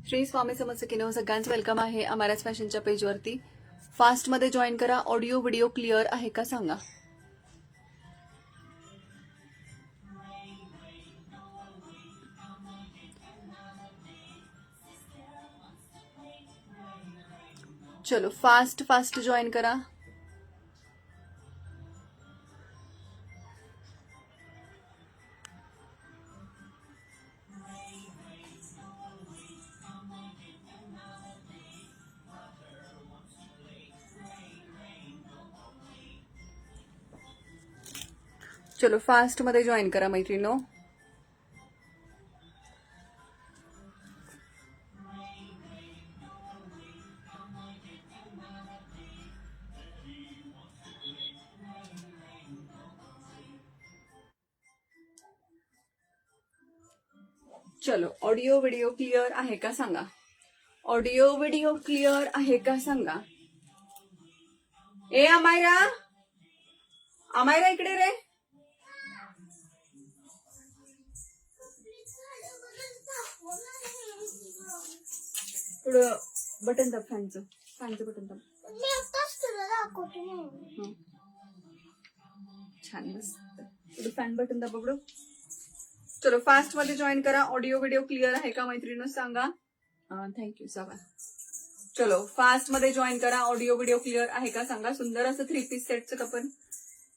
श्री स्वामी समर्थ सगळ्यांचं वेलकम आहे अमाराज फॅशनच्या पेजवरती. फास्टमध्ये जॉईन करा. ऑडिओ व्हिडिओ क्लिअर आहे का सांगा. चलो फास्ट जॉईन करा. चलो फास्ट मध्ये जॉईन करा मैत्रिणो. चलो ऑडिओ व्हिडिओ क्लिअर आहे का सांगा. ऑडिओ व्हिडिओ क्लिअर आहे का सांगा. ए अमायरा, अमायरा इकडे रे. थोडं बटन दाब फॅनचं बटन दाब. छान मस्त. थोडं फॅन बटन दाब बघू. चलो फास्ट मध्ये जॉईन करा. ऑडिओ व्हिडिओ क्लिअर आहे का मैत्रिणी सांगा. थँक्यू सांगा. चलो फास्ट मध्ये जॉईन करा. ऑडिओ व्हिडिओ क्लिअर आहे का सांगा. सुंदर असं 3 पीस सेटचं आपण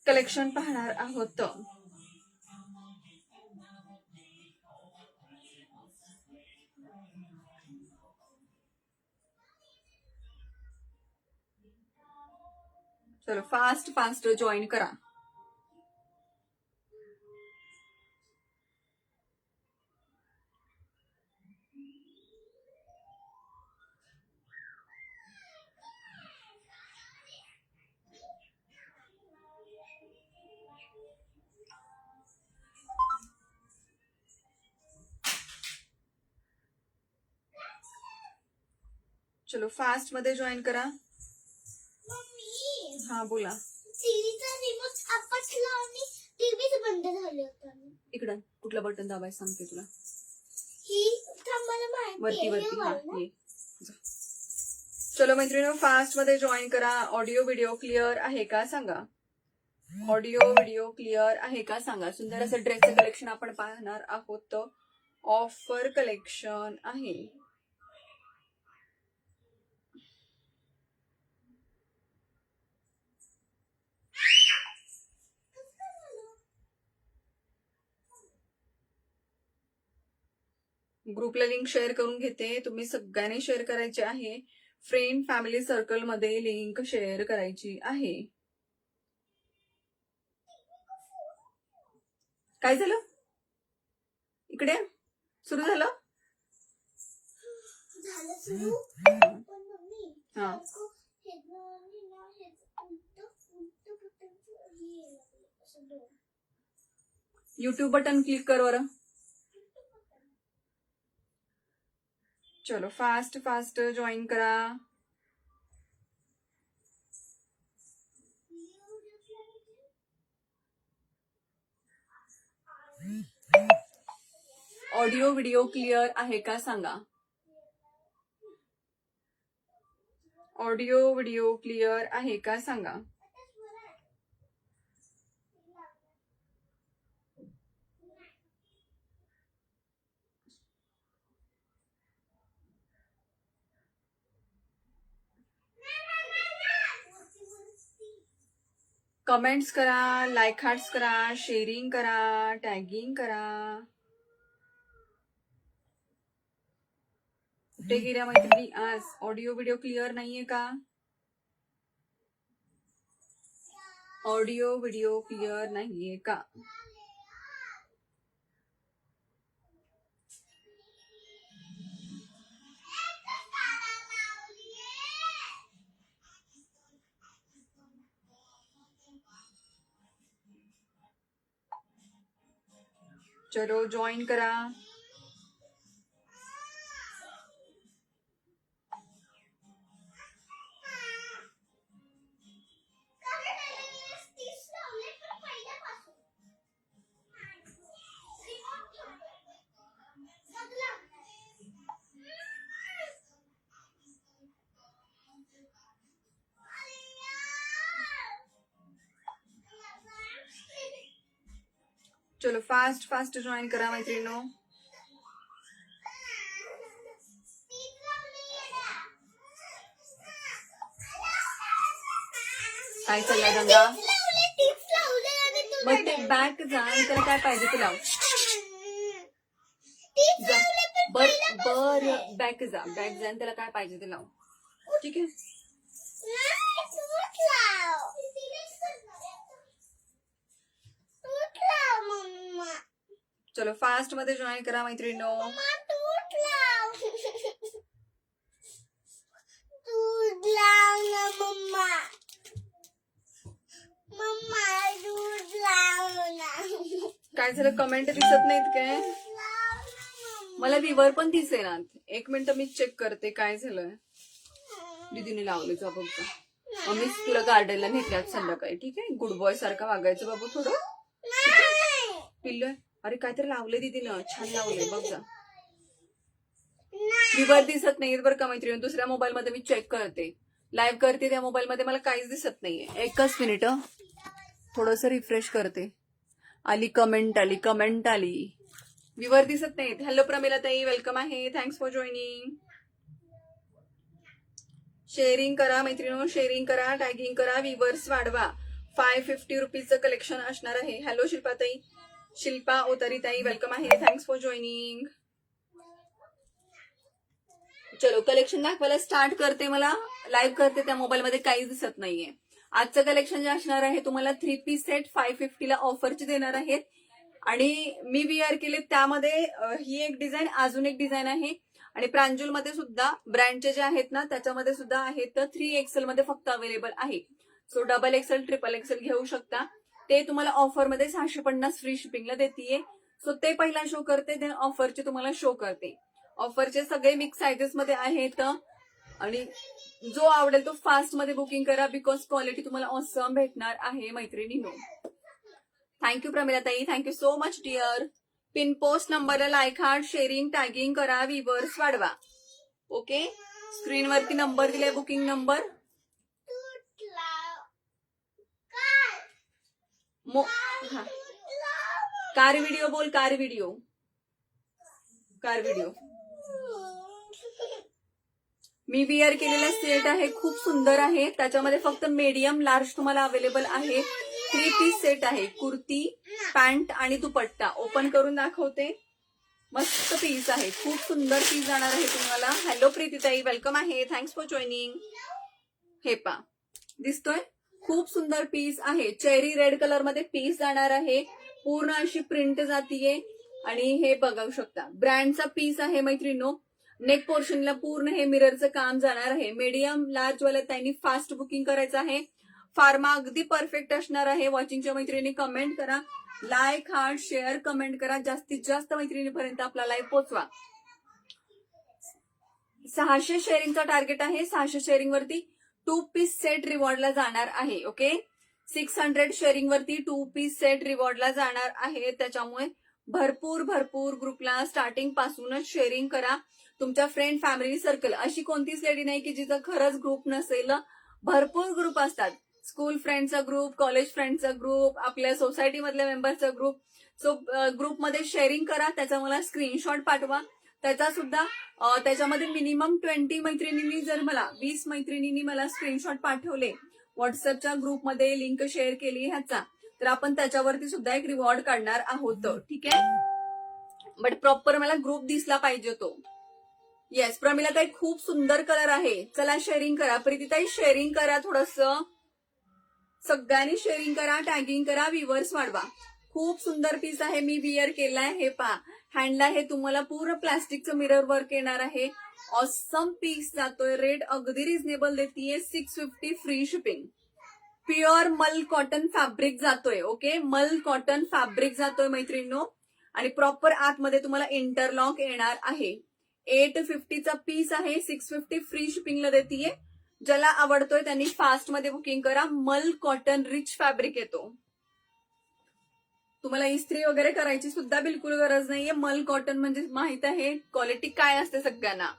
कलेक्शन पाहणार आहोत. चलो फास्ट जॉईन करा. चलो फास्ट मध्ये जॉईन करा. हा बोला. टीव्हीचा रिमोट आपटला आणि टीव्हीच बंद झाले होता. इकडं कुठलं बटन दाबायचं सांगते तुला. ही मला माहिती वरती हा ये. चलो मैत्रिणी फास्ट मध्ये जॉईन करा. ऑडिओ व्हिडिओ क्लिअर आहे का सांगा. ऑडिओ व्हिडिओ क्लिअर आहे का सांगा. सुंदर असं ड्रेसचं कलेक्शन आपण पाहणार आहोत. ऑफर कलेक्शन आहे. ग्रुपला लिंक शेअर करून घेते. तुम्ही सगळ्यांनी शेअर करायचे आहे. फ्रेंड फॅमिली सर्कल मध्ये लिंक शेअर करायची आहे. काय झालं इकडे. सुरू झालं. हा यूट्यूब बटन क्लिक कर बरं. चलो फास्ट जॉईन करा. ऑडिओ व्हिडिओ क्लिअर आहे का सांगा. ऑडिओ व्हिडिओ क्लिअर आहे का सांगा. कमेंट्स करा, लाईक हार्ट्स करा, शेअरिंग करा, टॅगिंग करा. कुठे गेल्या मैत्रिणी आज. ऑडिओ व्हिडिओ क्लिअर नाहीये का. ऑडिओ व्हिडिओ क्लिअर नाहीये का. चलो जॉईन करा. चलो फास्ट फास्ट जॉईन करा मैत्रिणींनो. काय चाललाय दंगा? टिप्स लावले आणि तू मग ते बॅक जा आणि त्याला काय पाहिजे ते लाव. टिप्स जा. लावले पण बर पहिल्यापासून बर बॅक जा आणि त्याला काय पाहिजे ते लाव. ठीक आहे. नाही, तूच लाव. तूच लाव मम्मा. चलो फास्ट मध्ये जॉईन करा मैत्रिणींनो. मम्मा तूच लाव. दूध लाव ना मम्मा. मम्मा दूध लाव ना. काय झालं? कमेंट दिसत नाहीत काय? लाव ना मम्मा. मला विवर पण दिसेना. एक मिनिट मी चेक करते काय झालंय. दीदीने लावले जा बघ. मीच तुला गार्डनला नेते संध्याकाळी. ठीक आहे. गुड बॉय सारखं वागायचं बाबू थोडं. नाही. पिल्लू अरे काहीतरी लावले दीदीनं. छान लावले बघ जा. नाही. विवर दिसत नाहीत बरं का मैत्रिणी. दुसऱ्या मोबाईल मध्ये मी चेक करते. लाईव्ह करते त्या मोबाईल मध्ये मला काहीच दिसत नाहीये. एकच मिनिट थोडस रिफ्रेश करते. आली कमेंट आली. विवर दिसत नाहीत. हॅलो प्रमिला ताई वेलकम आहे. Thanks for joining. शेअरिंग करा मैत्रिणी. शेअरिंग करा, टॅगिंग करा, विवर्स वाढवा. 550 रुपीजचं कलेक्शन असणार आहे. हॅलो शिल्पाताई, शिल्पा ओतरीताई वेलकम आहे. Thanks for joining. चलो कलेक्शन दाखवायला स्टार्ट करते. मला लाईव्ह करते त्या मोबाईल मध्ये काहीच दिसत नाहीये. आजचं कलेक्शन जे असणार आहे तुम्हाला 3 पीस सेट 550 ला ऑफरचे देणार आहेत. आणि मी विअर केले त्यामध्ये ही एक डिझाईन, अजून एक डिझाईन आहे. आणि प्रांजूल मध्ये सुद्धा ब्रँडचे जे आहेत ना त्याच्यामध्ये सुद्धा आहेत. तर 3XL मध्ये फक्त अवेलेबल आहे. सो XXL, XXL घेऊ शकता. ते तुम्हाला ऑफर मध्ये 650 फ्री शिपिंगला देतीये. सो ते पहिला शो करते, देन ऑफरचे तुम्हाला शो करते. ऑफरचे सगळे मिक्स सायझेस मध्ये आहेत. आणि जो आवडेल तो फास्ट मध्ये बुकिंग करा. बिकॉज क्वालिटी तुम्हाला ऑसम भेटणार आहे मैत्रिणींनो. थँक्यू प्रमिला ताई, thank you so much dear. Pin post नंबरला लाईक हार्ट, शेअरिंग, टॅगिंग करा, विवर्स वाढवा. ओके. स्क्रीनवरती नंबर दिलाय, बुकिंग नंबर. दूध लाव. काय? हा. दूध लाव. कार व्हिडिओ बोल. कार व्हिडिओ. मी विअर केलेला सेट आहे, खूप सुंदर आहे. त्याच्यामध्ये फक्त मीडियम लार्ज तुम्हाला अवेलेबल आहे. 3 पीस सेट आहे. कुर्ती, पॅन्ट आणि दुपट्टा. ओपन करून दाखवते. मस्त पीस आहे, खूप सुंदर पीस जाणार आहे तुम्हाला. हॅलो प्रीतीताई वेलकम आहे. Thanks for joining. हे पा दिसतोय, खूप सुंदर पीस आहे. चेरी रेड कलर मध्ये पीस जाणार आहे. पूर्ण अशी प्रिंट जातीये. आणि हे बघू शकता ब्रँडचा पीस आहे मैत्रिणींनो. नेक पोर्शनला पूर्ण हे मिररचं काम जाणार आहे. मीडियम लार्ज वाला त्यांनी फास्ट बुकिंग करायचं आहे. फार्मा अगदी परफेक्ट असणार आहे. वॉचिंगच्या मैत्रिणी कमेंट करा, लाईक हार्ट शेअर कमेंट करा. जास्तीत जास्त मैत्रिणीपर्यंत आपला लाईव्ह पोहोचवा. 600 शेअरिंगचा टार्गेट आहे. 600 शेअरिंग वरती 2 पीस सेट रिवॉर्डला जाणार आहे. ओके. 600 शेअरिंग वरती 2 पीस सेट रिवॉर्डला जाणार आहे. त्याच्यामुळे भरपूर ग्रुपला स्टार्टिंग पासूनच शेअरिंग करा. तुमच्या फ्रेंड फॅमिली सर्कल अशी कोणतीच लेडी नाही की जिचा खरंच ग्रुप नसेल. भरपूर ग्रुप असतात. स्कूल फ्रेंडचा ग्रुप, कॉलेज फ्रेंडचा ग्रुप, आपल्या सोसायटी मधल्या मेंबरचा ग्रुप. सो ग्रुपमध्ये शेअरिंग करा. त्याचा मला स्क्रीनशॉट पाठवा. त्याचा सुद्धा त्याच्यामध्ये मिनिमम 20 मैत्रिणींनी, जर मला 20 मैत्रिणींनी मला स्क्रीनशॉट पाठवले, व्हॉट्सअपच्या ग्रुपमध्ये लिंक शेअर केली ह्याचा, तर आपण त्याच्यावरती सुद्धा एक रिवॉर्ड काढणार आहोत. ठीक आहे. बट प्रॉपर मला ग्रुप दिसला पाहिजे तो. येस प्रमिला ताई, खूप सुंदर कलर आहे. चला शेअरिंग करा. प्रीतीताई शेअरिंग करा, थोडस सगळ्यांनी शेअरिंग करा, टॅगिंग करा, व्ह्यूअर्स वाढवा. खूप सुंदर पीस आहे. मी विअर केलाय. हे पहा, हँडला हे तुम्हाला पूर्ण प्लास्टिकचं मिरर वर्क येणार आहे. ऑसम पीस जातोय. रेट अगदी रिझनेबल देतीये. 650 फ्री शिपिंग. प्युअर मल कॉटन फॅब्रिक जातोय. ओके, मल कॉटन फॅब्रिक जातोय मैत्रिणींनो. आणि प्रॉपर आतमध्ये तुम्हाला इंटरलॉक येणार आहे. 850चा पीस आहे. 650 फ्री शिपिंगला देतीये. ज्याला आवडतोय त्यांनी फास्ट मध्ये बुकिंग करा. मल कॉटन रिच फॅब्रिक येतो. तुम्हाला इस्त्री वगैरे करायची सुद्धा बिलकुल गरज नाहीये. मल कॉटन म्हणजे माहित आहे क्वालिटी काय असते सगळ्यांना.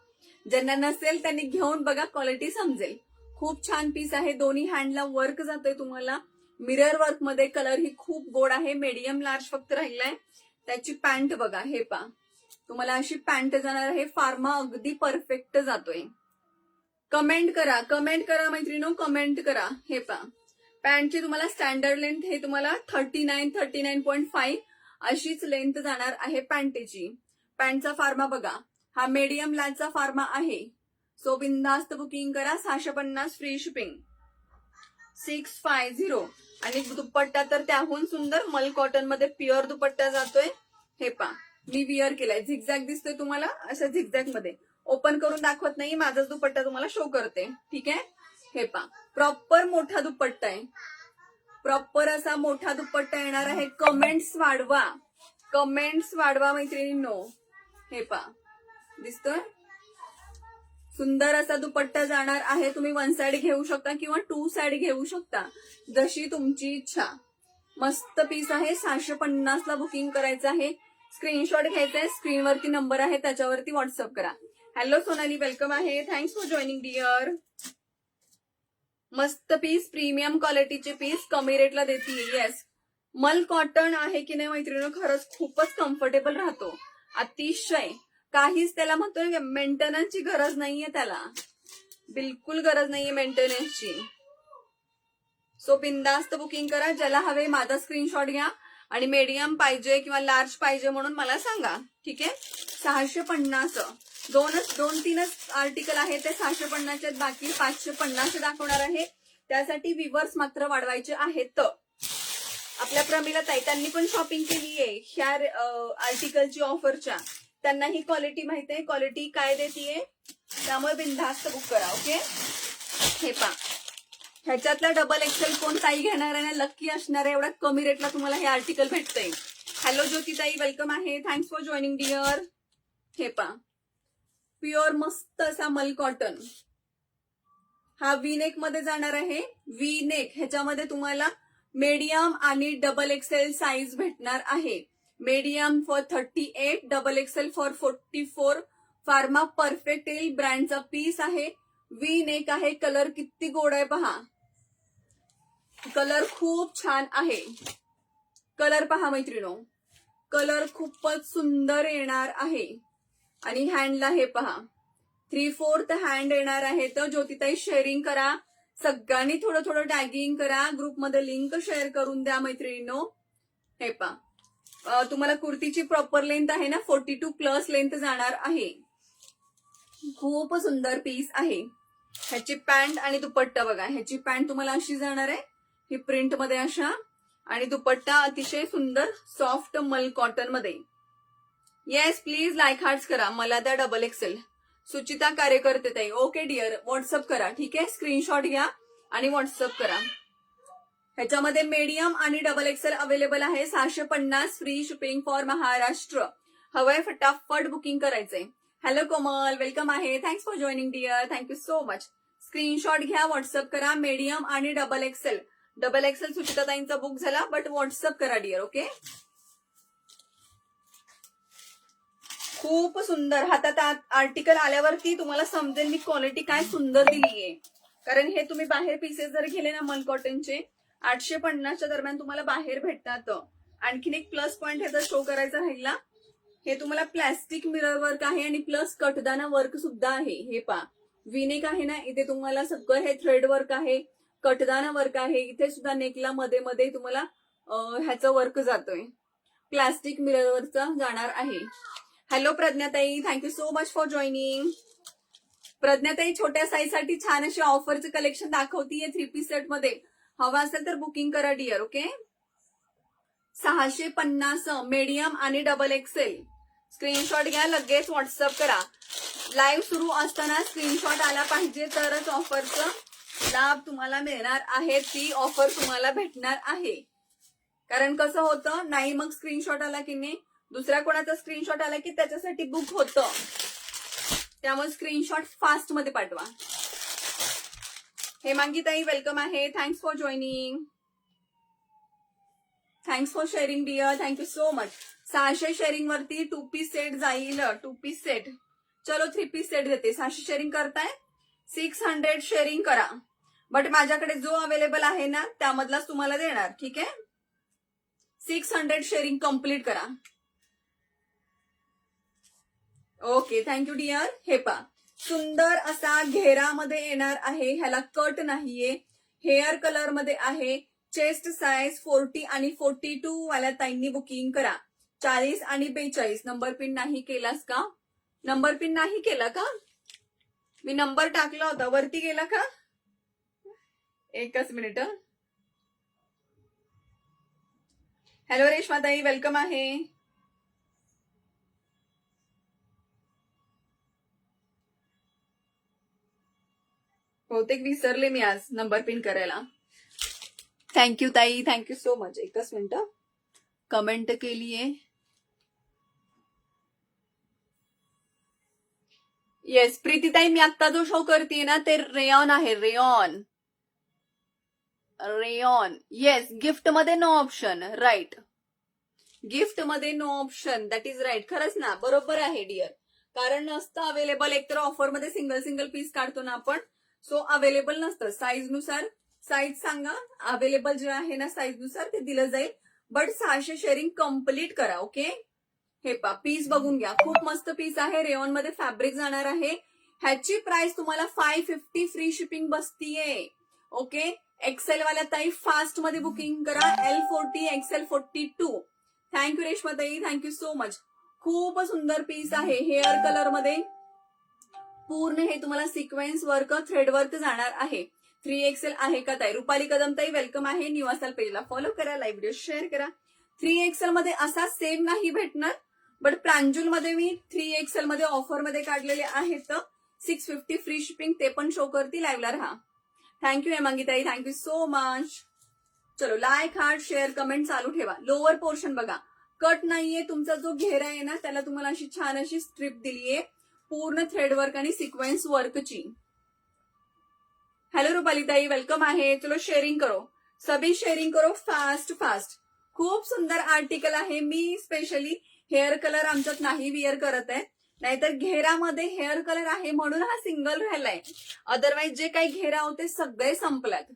ज्यांना नसेल त्यांनी घेऊन बघा, क्वालिटी समजेल. खूप छान पीस आहे. दोन्ही हँडला वर्क जातोय तुम्हाला. मिरर वर्क मध्ये कलर ही खूप गोड आहे. मीडियम लार्ज फक्त राहिलाय. त्याची पॅन्ट बघा, हे पा तुम्हाला अशी पॅन्ट जाणार आहे. फार्मा अगदी परफेक्ट जातोय. कमेंट करा मैत्रिणो, कमेंट करा. हे पा पॅन्टची तुम्हाला स्टँडर्ड लेंथ हे तुम्हाला 39.5 अशीच लेंथ जाणार आहे पॅन्टची. पॅन्टचा फार्मा बघा, हा मीडियम लार्जचा फार्मा आहे. सो बिंदास्त बुकिंग करा. 650 फ्री शिपिंग. 650. आणि दुपट्टा तर त्याहून सुंदर मल कॉटन मध्ये प्युअर दुपट्टा जातोय. हे पा मी विअर केलाय. झिगझॅग दिसतोय तुम्हाला, अशा झिगझॅग मध्ये. ओपन करून दाखवत नाही, माझाच दुपट्टा तुम्हाला शो करते. ठीक आहे. हे पा प्रॉपर मोठा दुपट्टा आहे. प्रॉपर असा मोठा दुपट्टा येणार आहे. कमेंट्स वाढवा मैत्रिणींनो. हे पा दिसतोय, सुंदर असा दुपट्टा जाणार आहे. तुम्ही 1 साइड घेऊ शकता किंवा 2 साइड घेऊ शकता, जशी तुमची इच्छा. मस्त पीस आहे. 650 ला बुकिंग करायचं आहे. स्क्रीनशॉट घ्यायचा आहे. स्क्रीनवरती नंबर आहे, त्याच्यावरती व्हॉट्सअप करा. हॅलो सोनाली, वेलकम आहे. Thanks for joining dear. मस्त पीस, प्रीमियम क्वालिटीचे पीस कमी रेटला देतीये. येस, मल कॉटन आहे की नाही मैत्रिणी, खरंच खूपच कम्फर्टेबल राहतो. अतिशय काहीच त्याला म्हणतोय मेंटेनन्सची गरज नाहीये. त्याला बिलकुल गरज नाहीये मेंटेनन्सची. सो बिंदास्त बुकिंग करा. ज्याला हवे माझा स्क्रीनशॉट घ्या आणि मीडियम पाहिजे किंवा लार्ज पाहिजे म्हणून मला सांगा. ठीक आहे. 650. 2-3च आर्टिकल आहे ते 650 आहेत. बाकी 550 दाखवणार आहे. त्यासाठी विवर्स मात्र वाढवायचे आहेत. आपल्या प्रमिला ताई, त्यांनी पण शॉपिंग केली आहे ह्या आर्टिकलची ऑफरच्या. त्यांना ही क्वालिटी माहिती आहे, क्वालिटी काय देतीये. त्यामुळे बिनधास्त बुक करा. ओके. हे पा ह्याच्यातला डबल एक्सेल कोण ताई घेणार आहे, लक्की असणार आहे. एवढा कमी रेटला तुम्हाला हे आर्टिकल भेटतंय. हॅलो ज्योती ताई, वेलकम आहे. Thanks for joining dear. हे पा प्युअर मस्त असा मल कॉटन. हा वी नेक मध्ये जाणार आहे. वी नेक ह्याच्यामध्ये तुम्हाला मीडियम आणि डबल एक्सेल साईज भेटणार आहे. Medium for 38, double XL for 44. Pharma perfect येईल ब्रँडचा पीस आहे. वी नेक आहे. कलर किती गोड आहे पहा. कलर खूप छान आहे. कलर पहा मैत्रिणो, कलर खूपच सुंदर येणार आहे. आणि हँडला हे पहा 3/4 हँड येणार आहे. तर ज्योतिताई शेअरिंग करा. सगळ्यांनी थोडं थोडं टॅगिंग करा. ग्रुपमध्ये लिंक शेअर करून द्या मैत्रिणींनो. हे पहा तुम्हाला कुर्तीची प्रॉपर लेंथ आहे ना, 42+ लेंथ जाणार आहे. खूप सुंदर पीस आहे. ह्याची पॅन्ट आणि दुपट्टा बघा. ह्याची पॅन्ट तुम्हाला अशी जाणार आहे, ही प्रिंट मध्ये अशा. आणि दुपट्टा अतिशय सुंदर सॉफ्ट मल कॉटन मध्ये. येस, प्लीज लाईक हार्ट्स करा. मला त्या डबल एक्सेल. सुचिता कार्यकर्ते ताई, ओके डिअर, व्हॉट्सअप करा. ठीक आहे. स्क्रीनशॉट घ्या आणि व्हॉट्सअप करा. ह्याच्यामध्ये मीडियम आणि डबल एक्सेल अवेलेबल आहे. 650 फ्री शिपिंग फॉर महाराष्ट्र. हवंय फटाफट बुकिंग करायचंय. हॅलो कोमल, वेलकम आहे. Thanks for joining dear. Thank you so much. Screenshot घ्या, व्हॉट्सअप करा. मीडियम आणि डबल एक्सेल. डबल एक्सेल सुचिताताईंचा बुक झाला, बट व्हॉट्सअप करा डिअर. ओके. खूप सुंदर. हातात आर्टिकल आल्यावरती तुम्हाला समजेल मी क्वालिटी काय सुंदर दिलीये. कारण हे तुम्ही बाहेर पीसेस जर गेले ना मल कॉटनचे, 850च्या दरम्यान तुम्हाला बाहेर भेटतात. आणखीन एक प्लस पॉइंट ह्याचा शो करायचा राहिला, हे तुम्हाला प्लॅस्टिक मिरर वर्क आहे आणि प्लस कटदाना वर्क सुद्धा आहे. हे पा विनेक आहे ना, इथे तुम्हाला सगळं हे थ्रेड वर्क आहे, कटदाना वर्क आहे. इथे सुद्धा नेकला मध्ये मध्ये तुम्हाला ह्याचं वर्क जातोय. प्लॅस्टिक मिरर वर्कचा जाणार आहे. हॅलो प्रज्ञाताई, thank you so much for joining. प्रज्ञाताई, छोट्या साईज साठी छान अशी ऑफरचं कलेक्शन दाखवतीये 3 पीस सेट मध्ये. हवा असेल तर बुकिंग करा डिअर. ओके. 650 मीडियम आणि डबल एक्सेल. स्क्रीनशॉट घ्या, लगेच व्हॉट्सअप करा. लाईव्ह सुरू असताना स्क्रीनशॉट आला पाहिजे, तरच ऑफरचा लाभ तुम्हाला मिळणार आहे. ती ऑफर तुम्हाला भेटणार आहे. कारण कसं होतं, नाही मग स्क्रीनशॉट आला की नाही, दुसऱ्या कोणाचा स्क्रीनशॉट आला की त्याच्यासाठी बुक होतं. त्यामुळे स्क्रीनशॉट फास्ट मध्ये पाठवा. हेमांगीताई, वेलकम आहे. Thanks for joining. Thanks for sharing dear. Thank you so much. 600 sharing वरती 2 पीस सेट जाईल. 2 पीस सेट. चलो 3 पीस सेट देते. 600 शेअरिंग करताय, 600 शेअरिंग करा. बट माझ्याकडे जो अवेलेबल आहे ना त्यामधलाच तुम्हाला देणार. ठीक आहे. 600 शेअरिंग कम्प्लीट करा. Okay, thank you dear. हे पा सुंदर असा घेरामध्ये येणार आहे. ह्याला कट नाहीये. हेअर कलर मध्ये आहे. चेस्ट साईज 40 आणि 42 वाल्या ताईंनी बुकिंग करा. 40 आणि 42. नंबर पिन नाही केलास का? नंबर पिन नाही केला का? मी नंबर टाकला होता, वरती गेला का? एकच मिनिट. हॅलो रेश्माताई, वेलकम आहे. बहुतेक विसरले मी आज नंबर पिन करायला. थँक्यू ताई, थँक्यू सो मच. एकच मिनिट. कमेंट केलीये. येस प्रीतीताई, मी आता जो शो करते ना ते रेयॉन आहे. रेयॉन. रेयॉन. येस, गिफ्ट मध्ये नो ऑप्शन. राईट. गिफ्ट मध्ये no option. That is right. खरंच ना, बरोबर आहे डिअर. कारण नसतं अवेलेबल. एकतर ऑफर मध्ये सिंगल सिंगल पीस काढतो ना आपण, सो अवेलेबल नसतं. साईज नुसार साईज सांगा, अवेलेबल जे आहे ना साईज नुसार ते दिलं जाईल. बट 600 शेअरिंग कम्प्लीट करा. ओके. हे पा पीस बघून घ्या. खूप मस्त पीस आहे. रेयॉन मध्ये फॅब्रिक जाणार आहे. ह्याची प्राइस तुम्हाला 550 फ्री शिपिंग बसतीये. ओके. एक्सेल वाल्या ताई फास्ट मध्ये बुकिंग करा. L40 XL 42. थँक्यू रेश्माताई, थँक्यू सो मच. खूप सुंदर पीस आहे. हेअर कलर मध्ये पूर्ण हे तुम्हाला सिक्वेन्स वर्क, थ्रेड वर्क जाणार आहे. 3XL आहे का ताई? रुपाली कदम ताई वेलकम आहे. न्यू असाल पेजला फॉलो करा, लाईव्ह व्हिडिओ शेअर करा. 3XL मध्ये असा सेम नाही भेटणार, बट प्रांजूल मध्ये मी 3XL मध्ये ऑफर मध्ये काढलेले आहेत. 650 फ्री शिपिंग, ते पण शो करती. लाईव्हला राहा. थँक्यू हेमांगी ताई, थँक्यू सो मच. चलो, लाईक, हार्ट, शेअर, कमेंट चालू ठेवा. लोअर पोर्शन बघा, कट नाहीये. तुमचा जो घेरा आहे ना त्याला तुम्हाला अशी छान अशी स्ट्रिप दिलीये, पूर्ण थ्रेड वर्क आणि सिक्वेन्स वर्कची. हॅलो रुपाली ताई, वेलकम आहे. चलो शेअरिंग करो, सभी शेअरिंग करो फास्ट फास्ट. खूप सुंदर आर्टिकल आहे. मी स्पेशली हेअर कलर आमच्यात नाही विअर करत आहे, नाहीतर घेरामध्ये हेअर कलर आहे म्हणून हा सिंगल राहिलाय. अदरवाईज जे काही घेरा होते सगळे संपल्यात.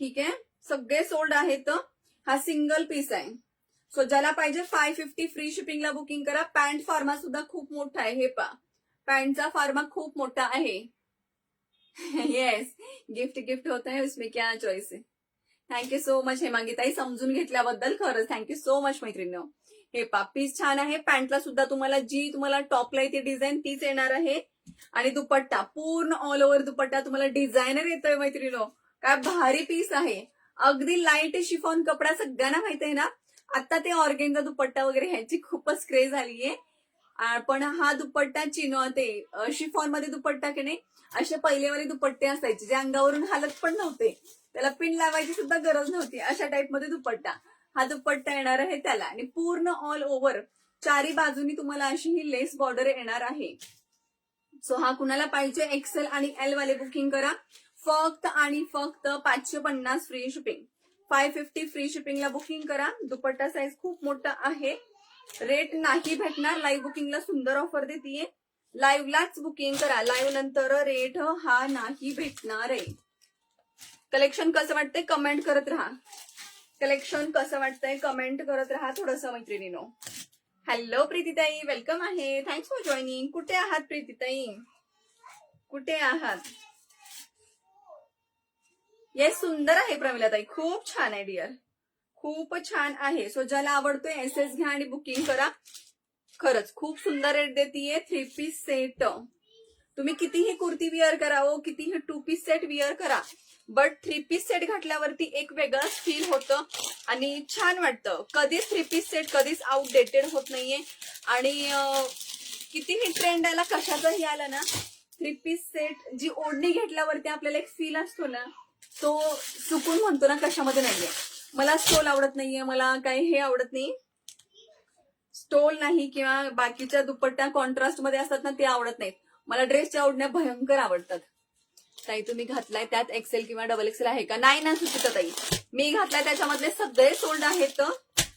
ठीक आहे, सगळे सोल्ड आहेत. हा सिंगल पीस आहे. सो ज्याला पाहिजे 550 फ्री शिपिंगला बुकिंग करा. पॅन्ट फार्मा सुद्धा खूप मोठा आहे. हे पा, पॅन्टचा फार्मा खूप मोठा आहे. येस, गिफ्ट होता है, उसमें क्या चॉईस आहे. थँक्यू सो मच हेमांगी ताई, समजून घेतल्याबद्दल खरंच थँक्यू सो मच मैत्रिणी. हे पा पीस छान आहे. पॅन्टला सुद्धा तुम्हाला जी तुम्हाला टॉपला येते डिझाईन तीच येणार आहे. आणि दुपट्टा पूर्ण ऑल ओव्हर दुपट्टा तुम्हाला डिझायनर येतोय मैत्रिणी. काय भारी पीस आहे. अगदी लाईट शिफॉन कपडा, सगळ्यांना माहित आहे ना. आता ते ऑर्गेन्झा दुपट्टा वगैरे ह्याची खूपच क्रेज आलीये. पण हा दुपट्टा चिनो ते शिफॉन मध्ये दुपट्टा की नाही, असे पहिलेवाले दुपट्टे असायचे जे अंगावरून हालत पण नव्हते, त्याला पिन लावायची सुद्धा गरज नव्हती. अशा टाईप मध्ये दुपट्टा, हा दुपट्टा येणार आहे त्याला. आणि पूर्ण ऑल ओव्हर चारी बाजूनी तुम्हाला अशी ही लेस बॉर्डर येणार आहे. सो हा कुणाला पाहिजे एक्सेल आणि एल वाले बुकिंग करा. फक्त आणि फक्त 550 फ्री शिपिंग, 550 फ्री शिपिंगला बुकिंग करा. दुपट्टा साईज खूप मोठा आहे. रेट नाही भेटणार. लाईव्ह बुकिंगला सुंदर ऑफर देतीये. लाईव्हलाच बुकिंग करा. लाईव्ह नंतर रेट हा नाही भेटणार आहे. कलेक्शन कसं वाटतंय कमेंट करत राहा. कलेक्शन कसं वाटतंय कमेंट करत राहा थोडंसं मैत्रिणीनो. हॅलो प्रीतीताई, वेलकम आहे. Thanks for joining. कुठे आहात प्रीतीताई, कुठे आहात? येस, सुंदर आहे प्रमिलाताई, खूप छान आहे डिअर, खूप छान आहे. सो ज्याला आवडतोय एसएस घ्या आणि बुकिंग करा. खरंच खूप सुंदर रेट देतीये. 3 पीस सेट. तुम्ही कितीही कुर्ती विअर करावं, कितीही 2 पीस सेट विअर करा, बट 3 पीस सेट घातल्यावरती एक वेगळंच फील होतं आणि छान वाटतं. कधीच 3 पीस सेट कधीच आउटडेटेड होत नाहीये. आणि कितीही ट्रेंड आला, कशाचाही आला ना, 3 पीस सेट जी ओढणी घेतल्यावरती आपल्याला एक फील असतो ना, तो चुकून म्हणतो ना कशामध्ये नाहीये. मला स्टोल आवडत नाहीये, मला काही हे आवडत नाही, स्टोल नाही किंवा बाकीच्या दुपट्ट्या कॉन्ट्रास्ट मध्ये असतात ना ते आवडत नाहीत. मला ड्रेसच्या ओढण्या भयंकर आवडतात. ताई तुम्ही घातलाय त्यात एक्सेल किंवा XXL आहे का? नाही ना सुचिता ताई, मी घातलाय त्याच्यामधले सगळे सोल्ड आहेत.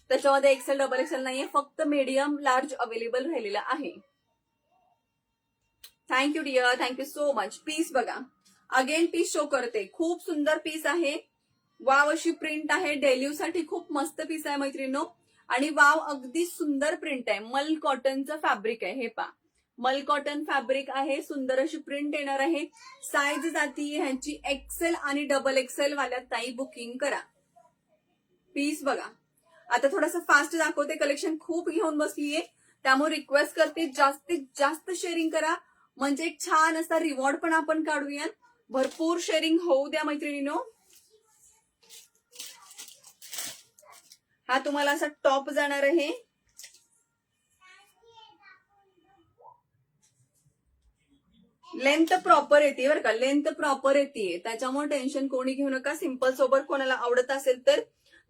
त्याच्यामध्ये एक्सेल XXL नाहीये, फक्त मीडियम लार्ज अवेलेबल राहिलेला आहे. Thank you dear, thank you so much. Piece बघा, अगेन पीस शो करते. खूप सुंदर पीस आहे. वाव अशी प्रिंट आहे. डेली साठी खूप मस्त पीस आहे मैत्रिणींनो. आणि वाव अगदी सुंदर प्रिंट आहे. मल कॉटनचं फॅब्रिक आहे. हे पा, मल कॉटन फॅब्रिक आहे. सुंदर अशी प्रिंट येणार आहे. साईज जाती ह्यांची एक्सेल आणि डबल एक्सेल वाल्या ताई बुकिंग करा. पीस बघा. आता थोडंसं फास्ट दाखवते. कलेक्शन खूप घेऊन बसलीये, त्यामुळे रिक्वेस्ट करते जास्तीत जास्त शेअरिंग करा. म्हणजे एक छान असा रिवॉर्ड पण आपण काढूया. भरपूर शेअरिंग होऊ द्या मैत्रिणींनो. हा तुम्हाला असा टॉप जाणार आहे. लेंथ प्रॉपर येते बरं का, लेंथ प्रॉपर येते. त्याच्यामुळे टेन्शन कोणी घेऊ नका. सिंपल सोबत कोणाला आवडत असेल तर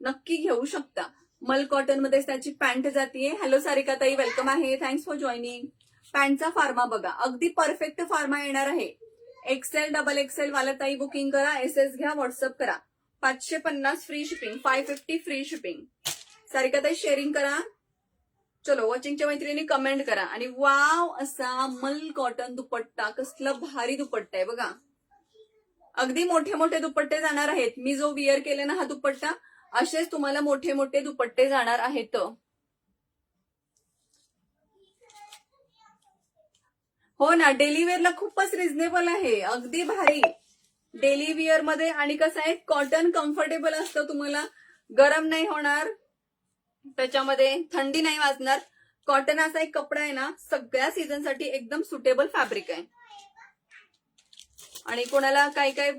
नक्की घेऊ शकता. मल कॉटन मध्ये त्याची पॅन्ट जातीये. हॅलो सारिका ताई, वेलकम आहे. Thanks for joining. पॅन्टचा फार्मा बघा, अगदी परफेक्ट फार्मा येणार आहे. एक्सेल डबल एक्सेल वाला ताई बुकिंग करा. एसएस घ्या, व्हॉट्सअप करा. 550 free shipping, 550 free shipping. Sarika ताई शेअरिंग करा. चलो वॉचिंगच्या मैत्रिणी कमेंट करा. आणि वाव असा मल कॉटन दुपट्टा, कसला भारी दुपट्टा आहे बघा. अगदी मोठे मोठे दुपट्टे जाणार आहेत. मी जो विअर केले ना हा दुपट्टा, असेच तुम्हाला मोठे मोठे दुपट्टे जाणार आहेत. हो ना, डेली वेअरला खूपच रिझनेबल आहे. अगदी भारी डेली वेअर मध्ये. आणि कसं आहे, कॉटन कम्फर्टेबल असतं. तुम्हाला गरम नाही होणार, त्याच्यामध्ये थंडी नाही वाजणार. कॉटन असा एक कपडा आहे ना, सगळ्या सीझनसाठी एकदम सुटेबल फॅब्रिक आहे. आणि कोणाला काही काही